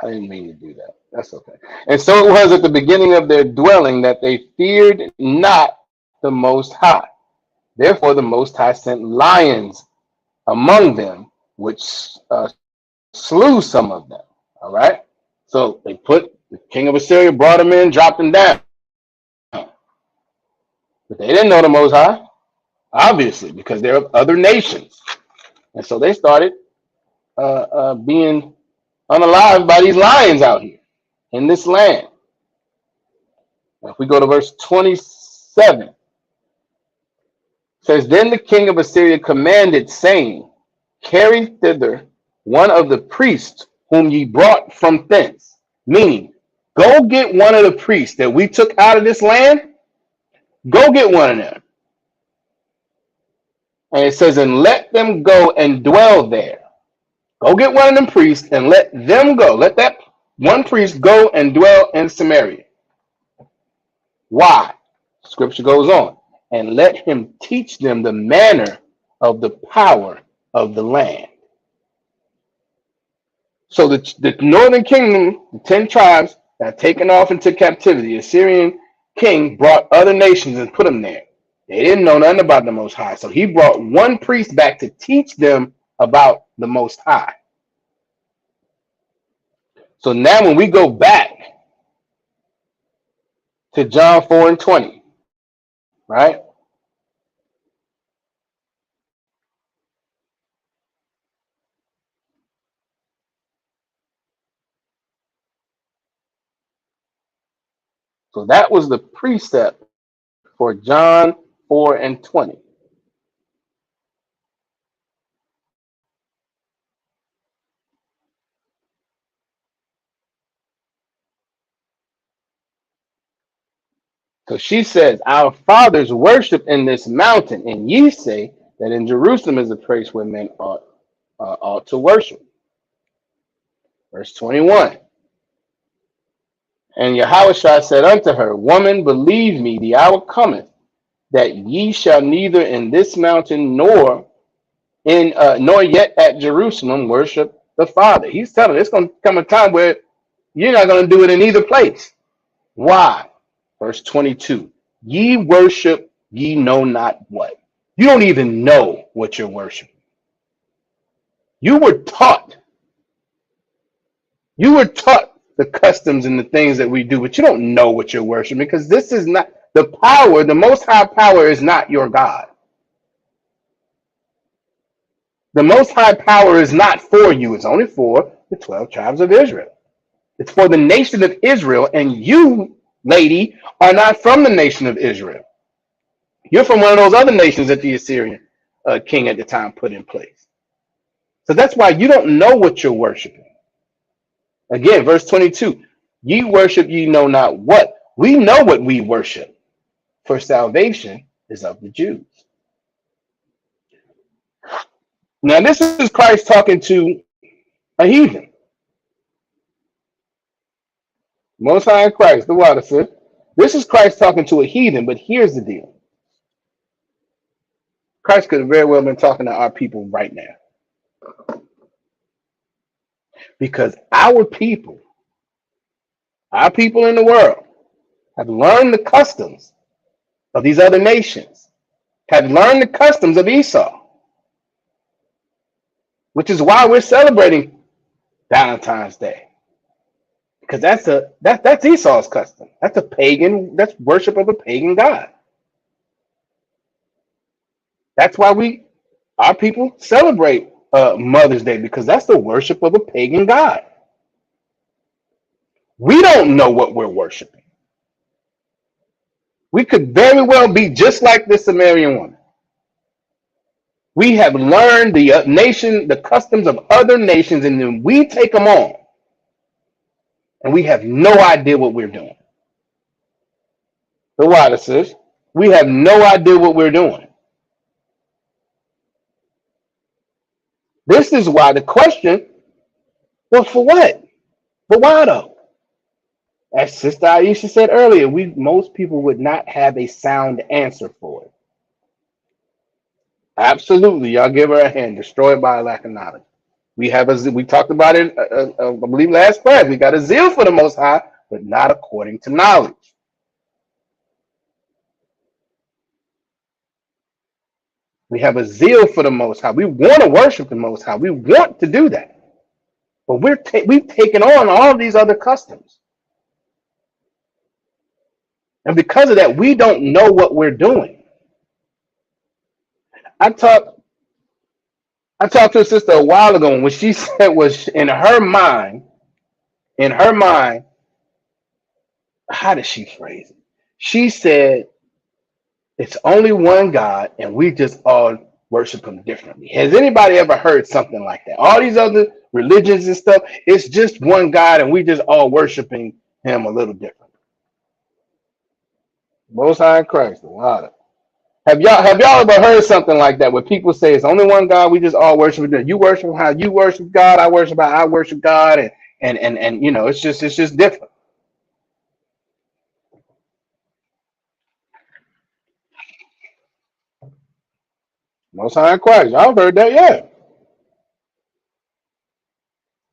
I didn't mean to do that. That's okay. And so it was at the beginning of their dwelling that they feared not the Most High. Therefore, the Most High sent lions among them, which slew some of them. All right. So they put the king of Assyria, brought him in, dropped him down. But they didn't know the Most High, obviously, because they're other nations. And so they started being unalived by these lions out here in this land. If we go to verse 27, it says, then the king of Assyria commanded, saying, carry thither one of the priests whom ye brought from thence. Meaning, go get one of the priests that we took out of this land. Go get one of them. And it says, and let them go and dwell there. Go get one of them priests and let them go. Let that one priest go and dwell in Samaria. Why? Scripture goes on. And let him teach them the manner of the power of the land. So the northern kingdom, the 10 tribes that are taken off into captivity, the Assyrian king brought other nations and put them there. They didn't know nothing about the Most High. So he brought one priest back to teach them about the Most High. So now when we go back to John 4 and 20, right? So that was the precept for John 4 and 20. So she says, our fathers worship in this mountain, and ye say that in Jerusalem is a place where men ought to worship. Verse 21. And Yahushua said unto her, woman, believe me, the hour cometh that ye shall neither in this mountain nor yet at Jerusalem worship the Father. He's telling it's going to come a time where you're not going to do it in either place. Why? Verse 22. Ye worship, ye know not what. You don't even know what you're worshiping. You were taught. You were taught the customs and the things that we do, but you don't know what you're worshiping because this is not the power. The Most High power is not your God. The Most High power is not for you. It's only for the 12 tribes of Israel. It's for the nation of Israel, and you, lady, are not from the nation of Israel. You're from one of those other nations that the Assyrian king at the time put in place. So that's why you don't know what you're worshiping. Again, verse 22, ye worship ye know not what. We know what we worship, for salvation is of the Jews. Now, this is Christ talking to a heathen. Most High in Christ, the water said. This is Christ talking to a heathen, but here's the deal. Christ could have very well been talking to our people right now. Because our people in the world have learned the customs of these other nations, have learned the customs of Esau, which is why we're celebrating Valentine's Day. Because that's Esau's custom. That's that's worship of a pagan god. That's why our people celebrate Mother's Day, because that's the worship of a pagan god. We don't know what we're worshiping. We could very well be just like this Sumerian woman. We have learned the customs of other nations, and then we take them on. And we have no idea what we're doing. The water says, we have no idea what we're doing. This is why the question, well, for what? But why though? As Sister Aisha said earlier, most people would not have a sound answer for it. Absolutely, y'all give her a hand. Destroyed by a lack of knowledge. We talked about it, I believe last class. We got a zeal for the Most High, but not according to knowledge. We have a zeal for the Most High. We want to worship the Most High. We want to do that, but we've taken on all these other customs, and because of that, we don't know what we're doing. I talked to a sister a while ago, and what she said was in her mind, how did she phrase it? She said, it's only one God, and we just all worship him differently. Has anybody ever heard something like that? All these other religions and stuff, it's just one God, and we just all worshiping him a little different. Most High in Christ, a lot of. Have y'all ever heard something like that where people say it's only one God, we just all worship him? You worship how you worship God, I worship how I worship God, and you know, it's just different. Most High in Christ, y'all have heard that, yeah.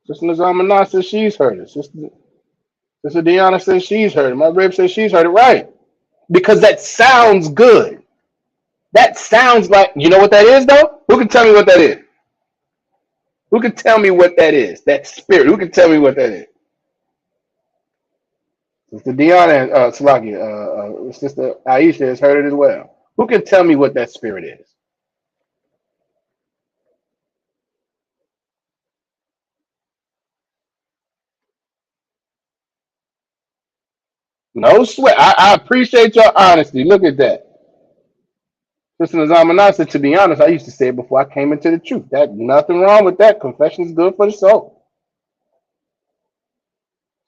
Sister Nazamana says she's heard it. Sister Deanna says she's heard it. My rib says she's heard it, right? Because that sounds good. That sounds like, you know what that is, though? Who can tell me what that is? Who can tell me what that is? That spirit. Who can tell me what that is? Sister Deanna and Salaki, Sister Aisha has heard it as well. Who can tell me what that spirit is? No sweat. I appreciate your honesty. Look at that. Sister Nazamana said, to be honest, I used to say it before I came into the truth. That nothing wrong with that. Confession is good for the soul.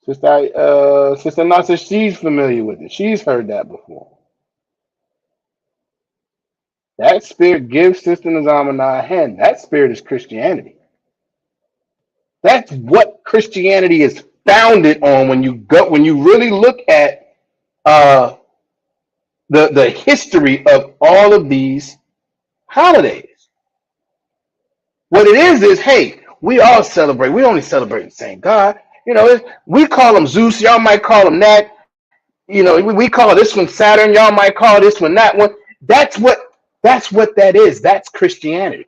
Sister Nasa, she's familiar with it. She's heard that before. That spirit gives Sister Nazamana a hand. That spirit is Christianity. That's what Christianity is founded on. When you really look at the history of all of these holidays, what it is hey, we all celebrate. We only celebrate the same God. You know, we call him Zeus. Y'all might call him that. You know, we call this one Saturn. Y'all might call this one that one. That's what that is. That's Christianity.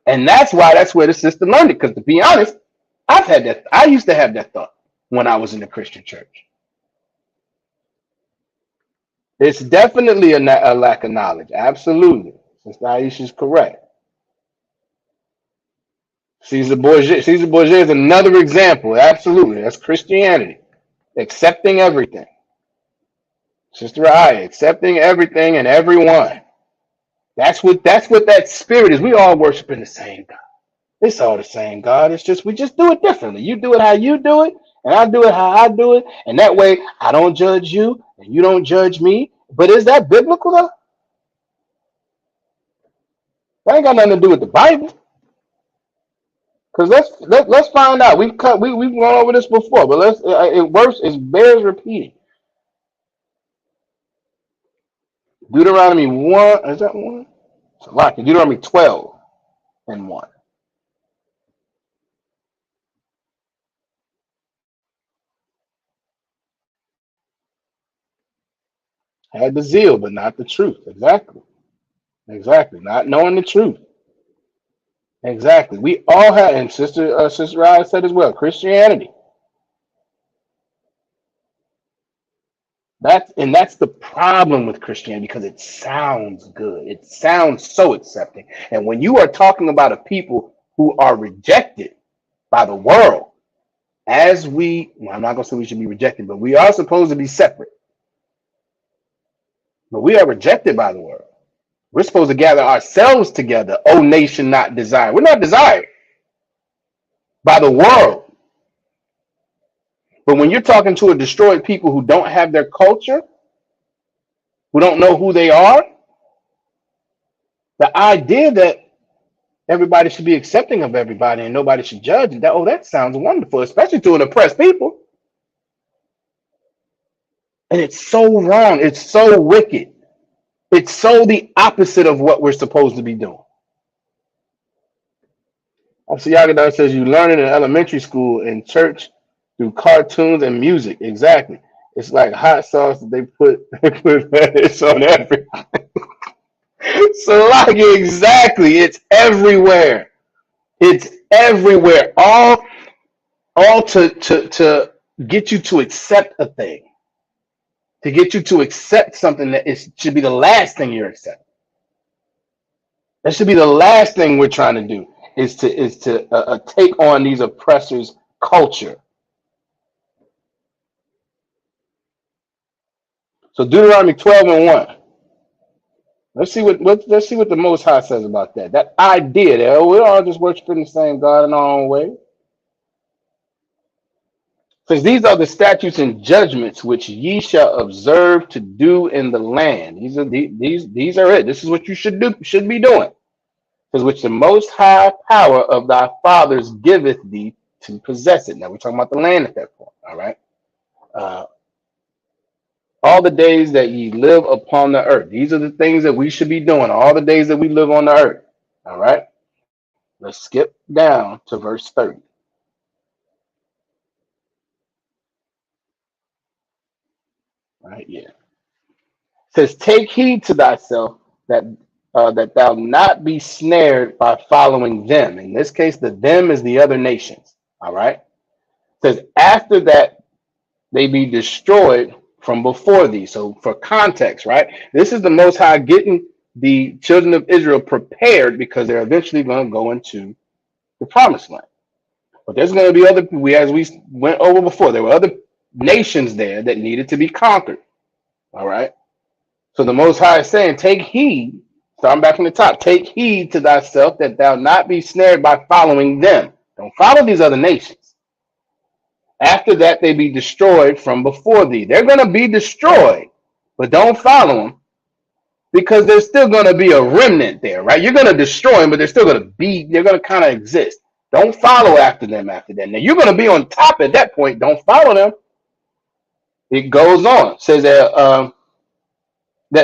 And that's where the sister learned it. Because to be honest, I used to have that thought when I was in the Christian church. It's definitely a lack of knowledge. Absolutely. Sister Aisha is correct. Caesar Borgia is another example. Absolutely. That's Christianity. Accepting everything. Sister Aya, accepting everything and everyone. That's what that spirit is. We all worshiping the same God. It's all the same God. It's just we just do it differently. You do it how you do it, and I do it how I do it. And that way I don't judge you and you don't judge me. But is that biblical though? That ain't got nothing to do with the Bible. Because let's find out. We've gone over this before, but it bears repeating. Deuteronomy 1, is that 1? It's a lot. Deuteronomy 12 and 1. Had the zeal, but not the truth. Exactly. Exactly. Not knowing the truth. Exactly. We all have, and Sister Ryan said as well, Christianity. That's the problem with Christianity because it sounds good. It sounds so accepting. And when you are talking about a people who are rejected by the world, well, I'm not gonna say we should be rejected, but we are supposed to be separate. But we are rejected by the world. We're supposed to gather ourselves together, O nation not desired. We're not desired by the world. But when you're talking to a destroyed people who don't have their culture, who don't know who they are, the idea that everybody should be accepting of everybody and nobody should judge, that sounds wonderful, especially to an oppressed people. And it's so wrong. It's so wicked. It's so the opposite of what we're supposed to be doing. So Yagadar says you learn it in elementary school, in church, through cartoons and music. Exactly. It's like hot sauce that they put fetish on everything. So like exactly, it's everywhere. It's everywhere. All to get you to accept a thing. To get you to accept something that should be the last thing you're accepting. That should be the last thing we're trying to do is to take on these oppressors' culture. So Deuteronomy 12 and 1. Let's see what the Most High says about that. That idea that we're all just worshiping the same God in our own way. Says these are the statutes and judgments which ye shall observe to do in the land. These are it. This is what you should be doing. Because which the most high power of thy fathers giveth thee to possess it. Now we're talking about the land at that point. All right. All the days that ye live upon the earth. These are the things that we should be doing. All the days that we live on the earth. All right. Let's skip down to verse 30. Right, yeah. It says, take heed to thyself that thou not be snared by following them. In this case, the them is the other nations. All right. It says, after that they be destroyed from before thee. So for context, right? This is the Most High getting the children of Israel prepared because they're eventually going to go into the promised land. But there's going to be other, as we went over before, there were other nations there that needed to be conquered. All right. So the Most High is saying, take heed, starting back from the top, take heed to thyself that thou not be snared by following them. Don't follow these other nations. After that, they be destroyed from before thee. They're going to be destroyed, but don't follow them because there's still going to be a remnant there, right? You're going to destroy them, but they're still going to be, they're going to kind of exist. Don't follow after them after that. Now, you're going to be on top at that point. Don't follow them. It goes on. It says that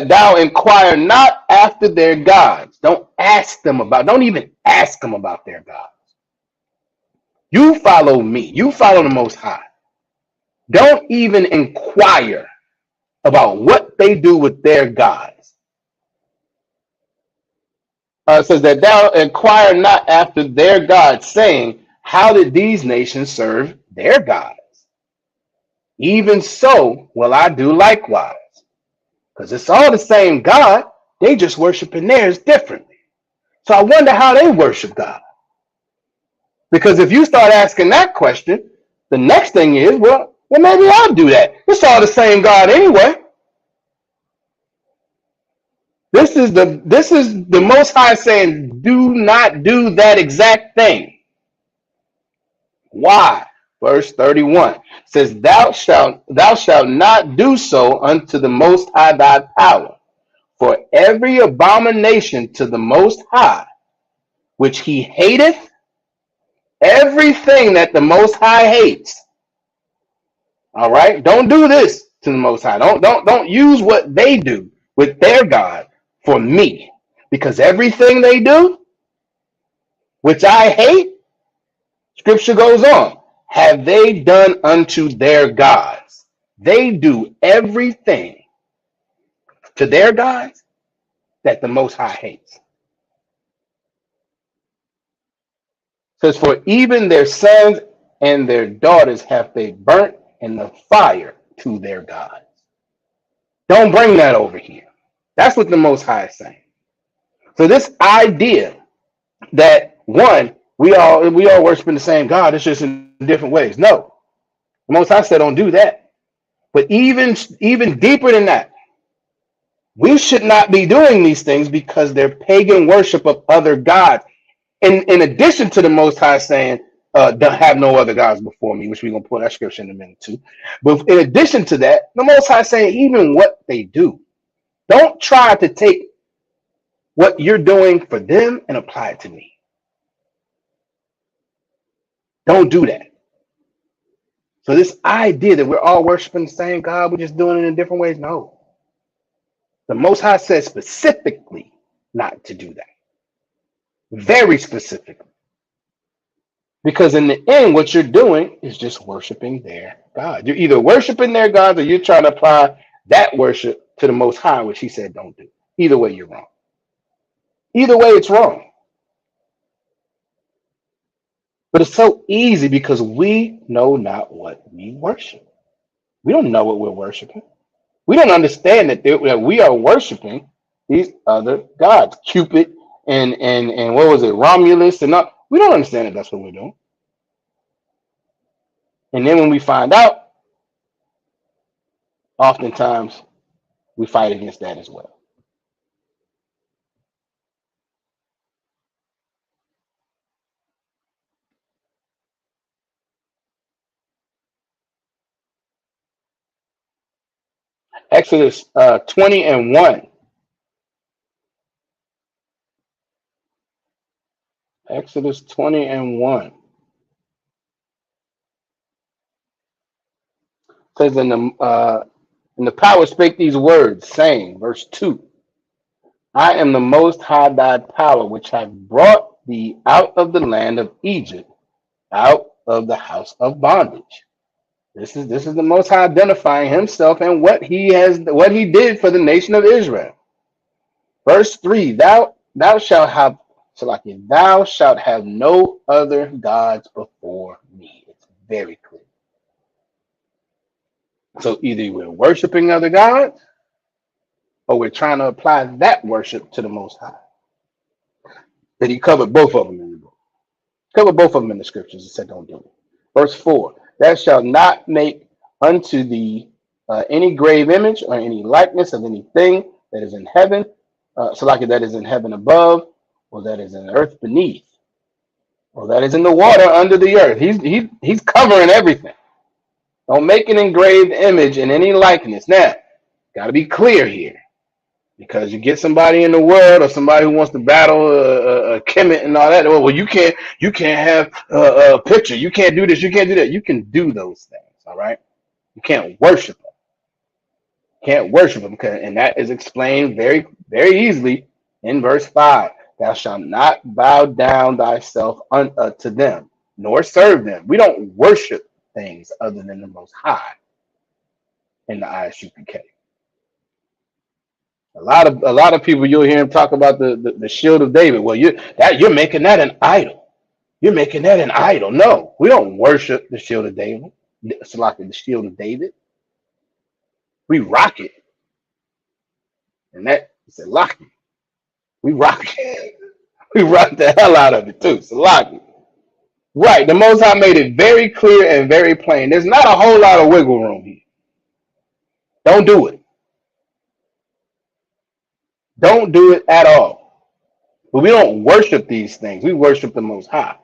thou inquire not after their gods. Don't even ask them about their gods. You follow me. You follow the Most High. Don't even inquire about what they do with their gods. It says that thou inquire not after their gods, saying, how did these nations serve their gods? Even so will I do likewise. Because it's all the same God. They just worshiping theirs differently. So I wonder how they worship God. Because if you start asking that question, the next thing is, well, maybe I'll do that. It's all the same God anyway. This is the Most High saying, do not do that exact thing. Why? Verse 31 says, thou shalt not do so unto the Most High thy power. For every abomination to the Most High, which he hateth, everything that the Most High hates. All right, don't do this to the Most High. Don't use what they do with their God for me, because everything they do, which I hate, Scripture goes on, have they done unto their gods. They do everything to their gods that the Most High hates. It says, for even their sons and their daughters have they burnt in the fire to their gods. Don't bring that over here. That's what the Most High is saying. So this idea that one, we all worshiping the same God, it's just in different ways. No. The Most High said don't do that. But even deeper than that, we should not be doing these things because they're pagan worship of other gods. In addition to the Most High saying, don't have no other gods before me, which we're going to pull that scripture in a minute too. But in addition to that, the Most High saying even what they do, don't try to take what you're doing for them and apply it to me. Don't do that. So this idea that we're all worshiping the same God, we're just doing it in different ways, no. The Most High says specifically not to do that. Very specifically. Because in the end, what you're doing is just worshiping their God. You're either worshiping their gods or you're trying to apply that worship to the Most High, which he said don't do. Either way, you're wrong. Either way, it's wrong. But it's so easy because we know not what we worship. We don't know what we're worshiping. We don't understand that we are worshiping these other gods, Cupid and what was it, Romulus and all. We don't understand that that's what we're doing. And then when we find out, oftentimes we fight against that as well. Exodus 20 and 1. Exodus 20 and 1 says, and the power spake these words, saying, verse 2, I am the most high thy power, which have brought thee out of the land of Egypt, out of the house of bondage. This is the Most High identifying himself and what he did for the nation of Israel. Verse 3, thou shalt have no other gods before me. It's very clear. So either we're worshiping other gods or we're trying to apply that worship to the Most High. That he covered both of them in the book. Covered both of them in the scriptures and said don't do it. Verse 4, thou shalt not make unto thee any grave image or any likeness of anything that is in heaven, that is in heaven above, or that is in the earth beneath, or that is in the water under the earth. He's covering everything. Don't make an engraved image in any likeness. Now, got to be clear here, because you get somebody in the world or somebody who wants to battle a Kemet and all that. Well, you can't have a picture. You can't do this. You can't do that. You can do those things. All right. You can't worship them. Can't worship them, and that is explained very, very easily in verse 5. Thou shalt not bow down thyself to them, nor serve them. We don't worship things other than the Most High in the ISUPK. A lot of people you'll hear him talk about the shield of David. Well, you're making that an idol. You're making that an idol. No, we don't worship the shield of David. It's like the shield of David. We rock it, and that it's a lock. We rock it. We rock the hell out of it too. It's a lock. Right. The Most High made it very clear and very plain. There's not a whole lot of wiggle room here. Don't do it. Don't do it at all. But we don't worship these things. We worship the Most High.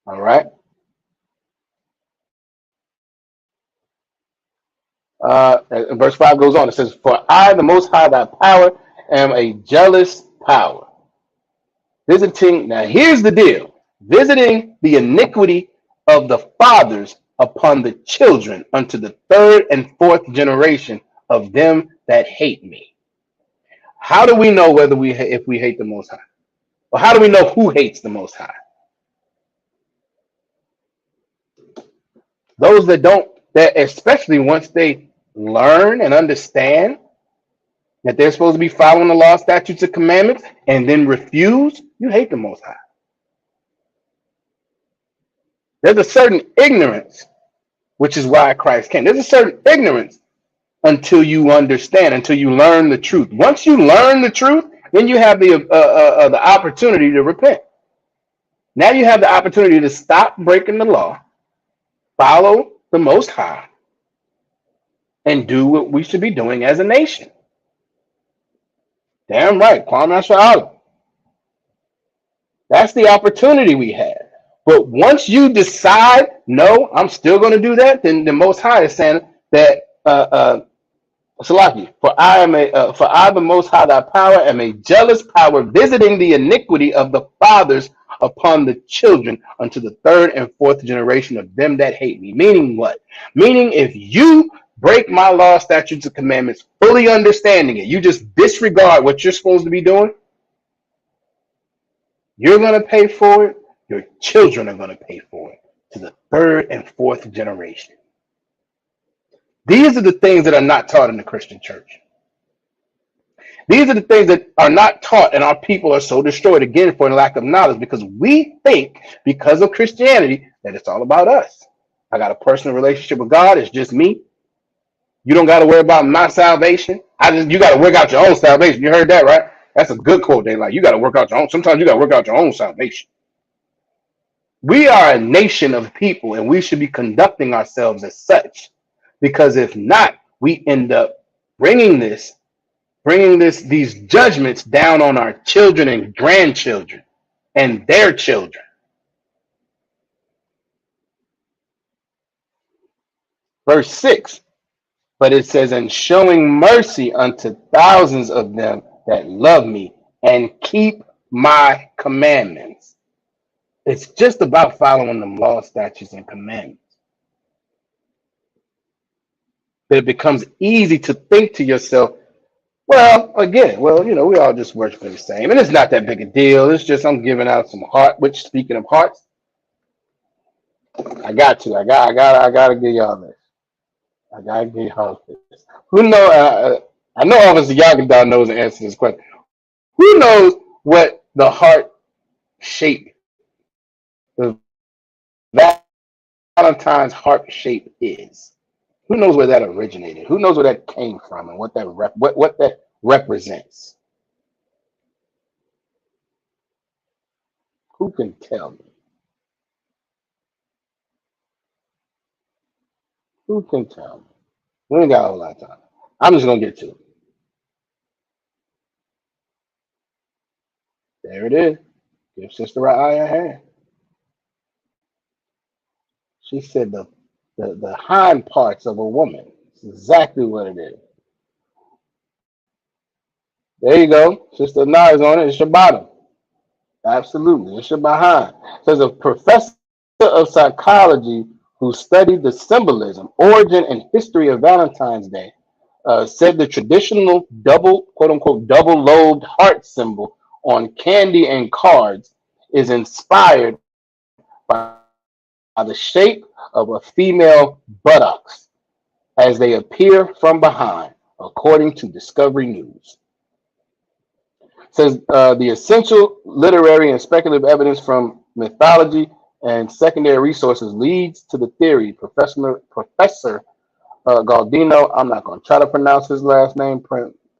All right. And verse 5 goes on. It says, "For I, the Most High, thy power, am a jealous power. Visiting," now here's the deal, "visiting the iniquity of the fathers upon the children unto the third and fourth generation of them that hate me." How do we know whether if we hate the Most High? Or how do we know who hates the Most High? Those that don't, that especially once they learn and understand that they're supposed to be following the law, statutes, and commandments, and then refuse, you hate the Most High. There's a certain ignorance, which is why Christ came. There's a certain ignorance until you understand, until you learn the truth. Once you learn the truth, then you have the opportunity to repent. Now you have the opportunity to stop breaking the law, follow the Most High, and do what we should be doing as a nation. Damn right, Kwame Sha'ala. That's the opportunity we have. But once you decide, no, I'm still going to do that, then the Most High is saying that, Salaki, for I, the Most High, thy power, am a jealous power, visiting the iniquity of the fathers upon the children unto the third and fourth generation of them that hate me. Meaning what? Meaning if you break my law, statutes, and commandments, fully understanding it, you just disregard what you're supposed to be doing, you're going to pay for it. Your children are going to pay for it to the third and fourth generation. These are the things that are not taught in the Christian church. These are the things that are not taught, and our people are so destroyed, again, for lack of knowledge, because we think, because of Christianity, that it's all about us. I got a personal relationship with God. It's just me. You don't got to worry about my salvation. You got to work out your own salvation. You heard that, right? That's a good quote. They like, you got to work out your own. Sometimes you got to work out your own salvation. We are a nation of people, and we should be conducting ourselves as such. Because if not, we end up bringing these judgments down on our children and grandchildren and their children. Verse 6, but it says, "And showing mercy unto thousands of them that love me and keep my commandments." It's just about following the law, statutes, and commandments. But it becomes easy to think to yourself, well, again, we all just worship the same. And it's not that big a deal. It's just I'm giving out some heart, which, speaking of hearts, I got to give y'all this. I got to give y'all this. I know Officer Yagadon knows the answer to this question. Who knows what the heart shape, the Valentine's heart shape is? Who knows where that originated? Who knows where that came from and what that represents? Who can tell me? Who can tell me? We ain't got a whole lot of time. I'm just gonna get to it. There it is. Give Sister Ra'aya a hand. She said the hind parts of a woman. It's exactly what it is. There you go. Sister Nars on it. It's your bottom. Absolutely. It's your behind. Says a professor of psychology who studied the symbolism, origin, and history of Valentine's Day said the traditional quote unquote, double-lobed heart symbol on candy and cards is inspired by the shape of a female buttocks as they appear from behind, according to Discovery News. Says the essential literary and speculative evidence from mythology and secondary resources leads to the theory. Professor Galdino, I'm not going to try to pronounce his last name,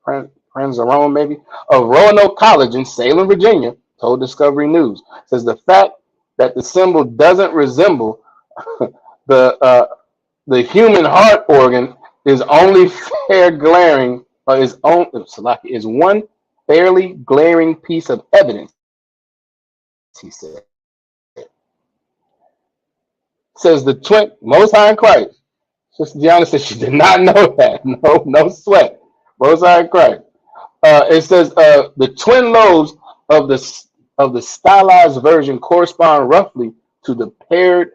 Pranzarone maybe, of Roanoke College in Salem, Virginia, told Discovery News. Says the fact that the symbol doesn't resemble the the human heart organ is only fair glaring, is one fairly glaring piece of evidence, he said. Says the twin, Most High in Christ. Sister Gianna says she did not know that. No sweat. Most High in Christ. It says the twin lobes of the stylized version correspond roughly to the paired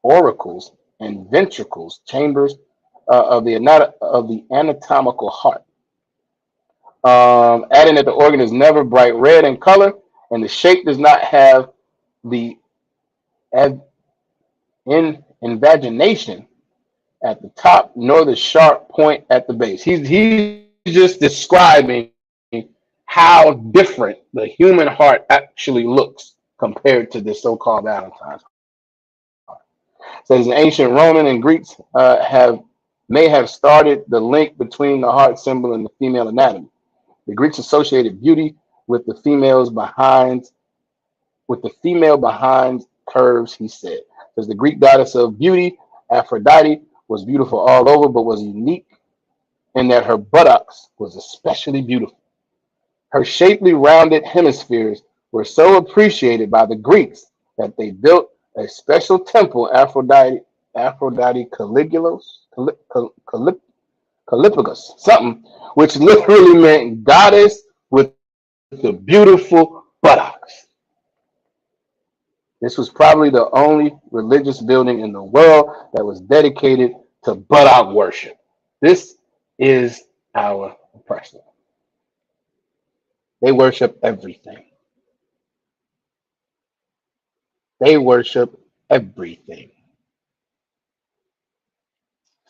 auricles and ventricles chambers of the anatomical heart. Adding that the organ is never bright red in color and the shape does not have the invagination at the top nor the sharp point at the base. He's just describing how different the human heart actually looks compared to the so-called Valentines. Says the ancient Roman and Greeks may have started the link between the heart symbol and the female anatomy. The Greeks associated beauty with the female behind curves, he said. Because the Greek goddess of beauty, Aphrodite, was beautiful all over, but was unique in that her buttocks was especially beautiful. Her shapely, rounded hemispheres were so appreciated by the Greeks that they built a special temple, Aphrodite Calippus, something, which literally meant goddess with the beautiful buttocks. This was probably the only religious building in the world that was dedicated to buttock worship. This is our oppressor. They worship everything. They worship everything.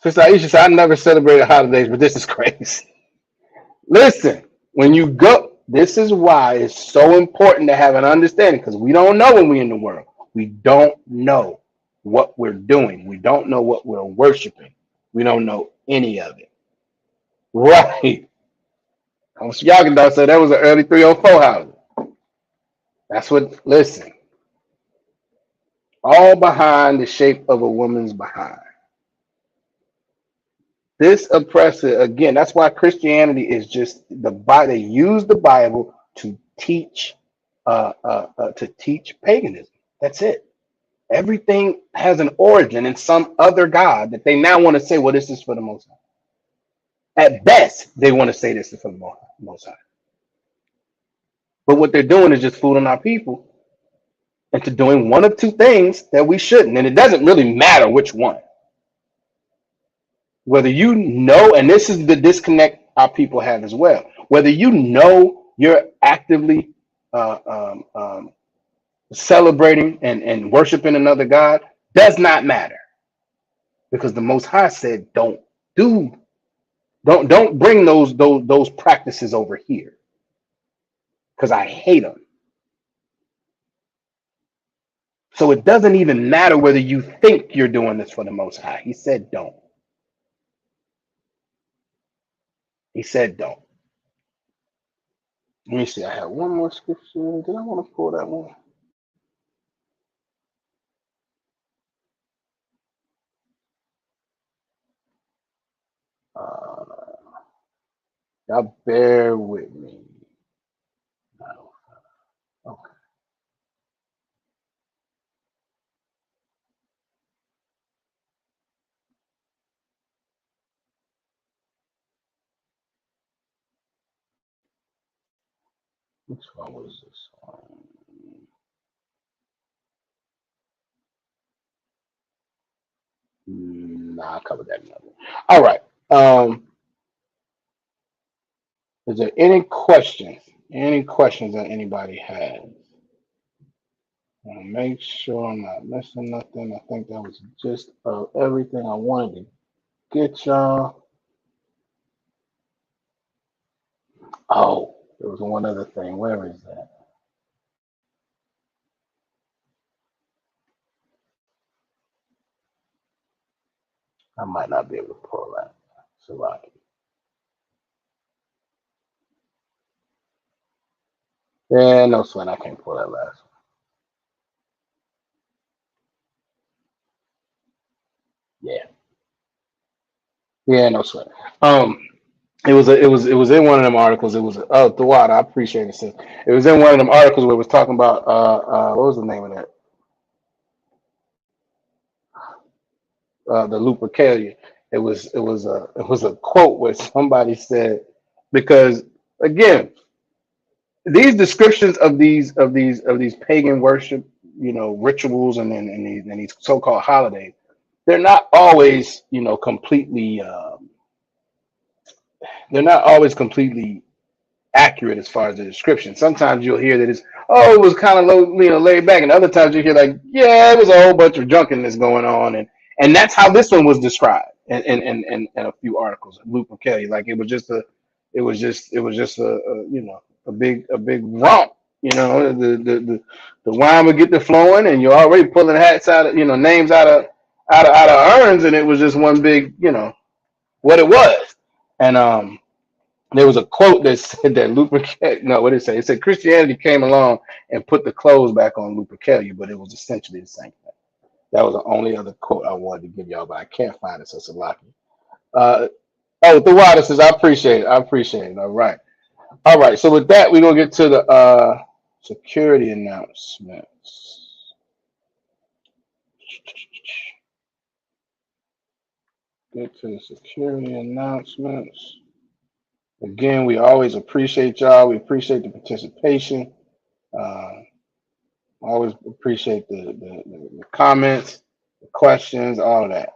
Sister Aisha said, I never celebrated holidays, but this is crazy. Listen, when you go, this is why it's so important to have an understanding because we don't know when we're in the world. We don't know what we're doing. We don't know what we're worshiping. We don't know any of it. Right. Y'all can say that was an early 304 house. That's what, listen, all behind the shape of a woman's behind. This oppressor, again, that's why Christianity is just the Bible. They use the Bible to teach paganism. That's it. Everything has an origin in some other God that they now want to say, well, this is for the Most High. At best, they want to say this is for the Most High. But what they're doing is just fooling our people into doing one of two things that we shouldn't. And it doesn't really matter which one. Whether you know, and this is the disconnect our people have as well, whether you know you're actively celebrating and worshiping another God does not matter, because the Most High said, don't bring those practices over here, because I hate them. So it doesn't even matter whether you think you're doing this for the Most High. He said, don't. He said, don't. Let me see. I have one more scripture. Did I want to pull that one? Y'all bear with me. Okay. Which one was this one? Nah, I covered that another. All right. Is there any questions? Any questions that anybody has? Make sure I'm not missing nothing. I think that was just everything I wanted to get y'all. Oh, there was one other thing. Where is that? I might not be able to pull that. Salaki. Yeah, no sweat. I can't pull that last one. Yeah. Yeah, no sweat. Um, it was in one of them articles. It was the water. I appreciate it, sis. It was in one of them articles where it was talking about what was the name of that? The Lupercalia. It was a quote where somebody said, because again, these descriptions of these pagan worship, rituals and these so-called holidays, they're not always, completely they're not always completely accurate as far as the description. Sometimes you'll hear that it's, oh, it was kind of low, laid back, and other times you hear like, yeah, it was a whole bunch of drunkenness going on, and that's how this one was described in a few articles. Luke McKay, like it was just a big romp. The wine would get to flowing, and you're already pulling hats out of, names out of urns, and it was just one big, what it was. And there was a quote that said that Lupercalia, no, what did it say? It said Christianity came along and put the clothes back on Lupercalia, but it was essentially the same thing. That was the only other quote I wanted to give y'all, but I can't find it, so it's a lucky. The water says, I appreciate it. I appreciate it. All right. All right. So with that, we're going to get to the security announcements. Get to the security announcements. Again, we always appreciate y'all. We appreciate the participation. Uh, always appreciate the comments, the questions, all of that.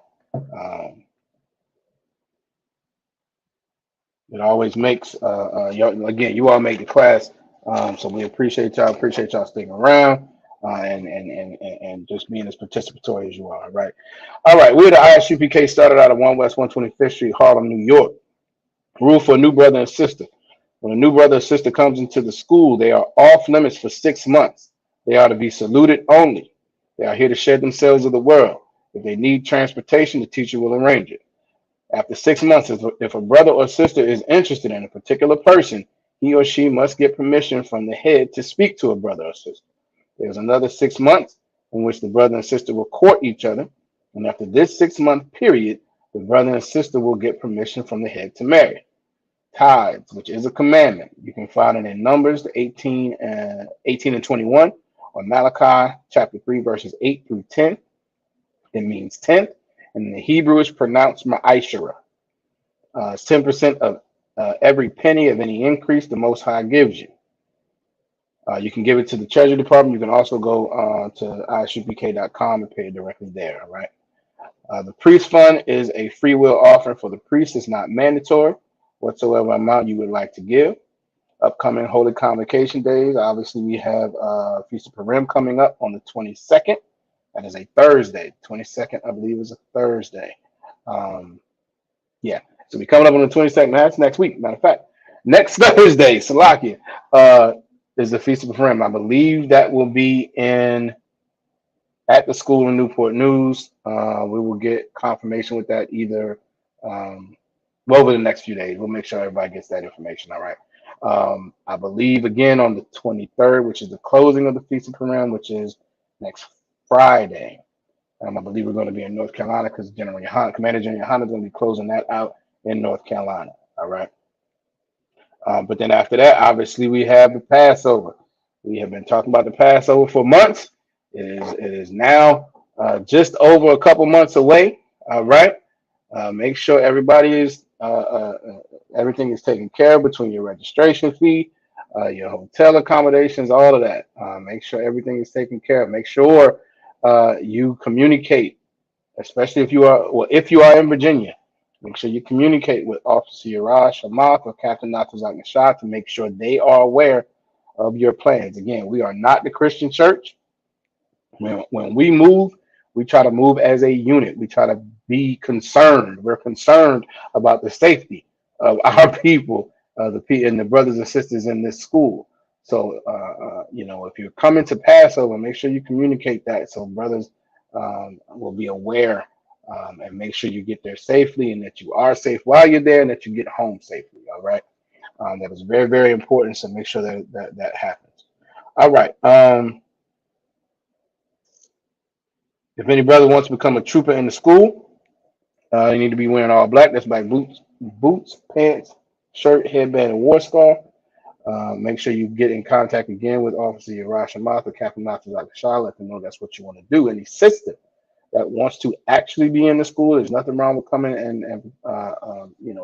It always makes, again, you all make the class. So we appreciate y'all. Appreciate y'all sticking around and just being as participatory as you are. Right. All right. We're the ISUPK, started out at 1 West 125th Street, Harlem, New York. Rule for a new brother and sister. When a new brother or sister comes into the school, they are off limits for 6 months. They are to be saluted only. They are here to share themselves with the world. If they need transportation, the teacher will arrange it. After 6 months, if a brother or sister is interested in a particular person, he or she must get permission from the head to speak to a brother or sister. There's another 6 months in which the brother and sister will court each other. And after this 6 month period, the brother and sister will get permission from the head to marry. Tithes, which is a commandment. You can find it in Numbers 18 and 21, or Malachi chapter 3, verses 8 through 10. It means tenth, and in the Hebrew is pronounced ma'ashera. It's 10% of every penny of any increase the Most High gives you. You can give it to the Treasury Department. You can also go to isupk.com and pay it directly there. All right. The priest fund is a free will offering for the priest. It's not mandatory. Whatsoever amount you would like to give. Upcoming Holy Convocation days. Obviously, we have Feast of Purim coming up on the 22nd. That is a Thursday. 22nd, I believe, is a Thursday. Yeah. So we coming up on the 22nd. That's next week. Matter of fact, next Thursday, Salakia, is the Feast of Purim. I believe that will be at the school in Newport News. We will get confirmation with that either over the next few days. We'll make sure everybody gets that information. All right. I believe again on the 23rd, which is the closing of the Feast of Purim, which is next Friday. I believe we're going to be in North Carolina because Commander General Yohana is going to be closing that out in North Carolina. All right. But then after that, obviously, we have the Passover. We have been talking about the Passover for months. It is now just over a couple months away. All right. Make sure everybody is everything is taken care of between your registration fee, your hotel accommodations, all of that. Make sure everything is taken care of. Make sure you communicate, especially if you are in Virginia. Make sure you communicate with Officer Yarash Amath or Captain Natazak Nashad to make sure they are aware of your plans. Again, we are not the Christian church. When we move, we try to move as a unit. We try to be concerned. We're concerned about the safety of our people and the brothers and sisters in this school. So, if you're coming to Passover, make sure you communicate that so brothers will be aware, and make sure you get there safely and that you are safe while you're there and that you get home safely. All right. That is very, very important. So make sure that happens. All right. If any brother wants to become a trooper in the school, you need to be wearing all black. That's like boots, pants, shirt, headband, and war scarf. Make sure you get in contact again with Officer Yarash Amath or Captain Nathan Shah. Let them know that's what you want to do. Any sister that wants to actually be in the school, there's nothing wrong with coming and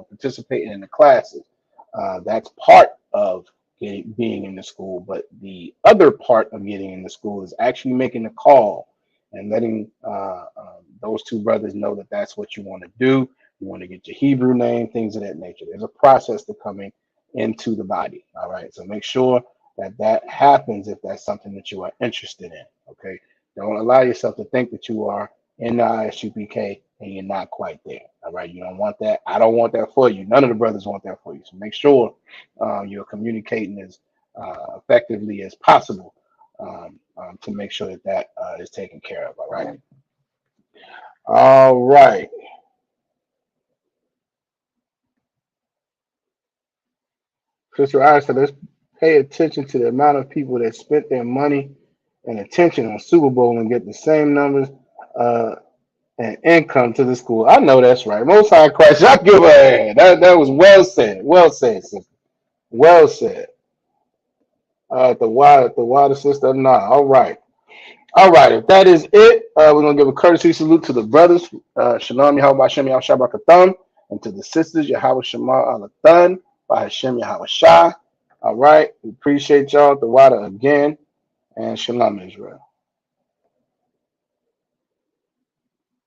participating in the classes. That's part of being in the school, but the other part of getting in the school is actually making the call and letting those two brothers know that that's what you want to do. You want to get your Hebrew name, things of that nature. There's a process to coming into the body. All right. So make sure that happens if that's something that you are interested in. Okay. Don't allow yourself to think that you are in the ISUPK and you're not quite there. All right. You don't want that. I don't want that for you. None of the brothers want that for you. So make sure you're communicating as effectively as possible to make sure that is taken care of. All right. All right. Sister I said, let's pay attention to the amount of people that spent their money and attention on Super Bowl and get the same numbers and income to the school. I know that's right. Most High Christ, I give her a hand. That was well said. Well said, sister. Well said. The water sister. Nah. All right. All right. If that is it, we're gonna give a courtesy salute to the brothers. Shalom Yahweh Hashem Yahweh Shabbat, and to the sisters Yahweh Shema Alathan by Hashem Yahweh Shah. All right. We appreciate y'all. The water again, and Shalom Israel.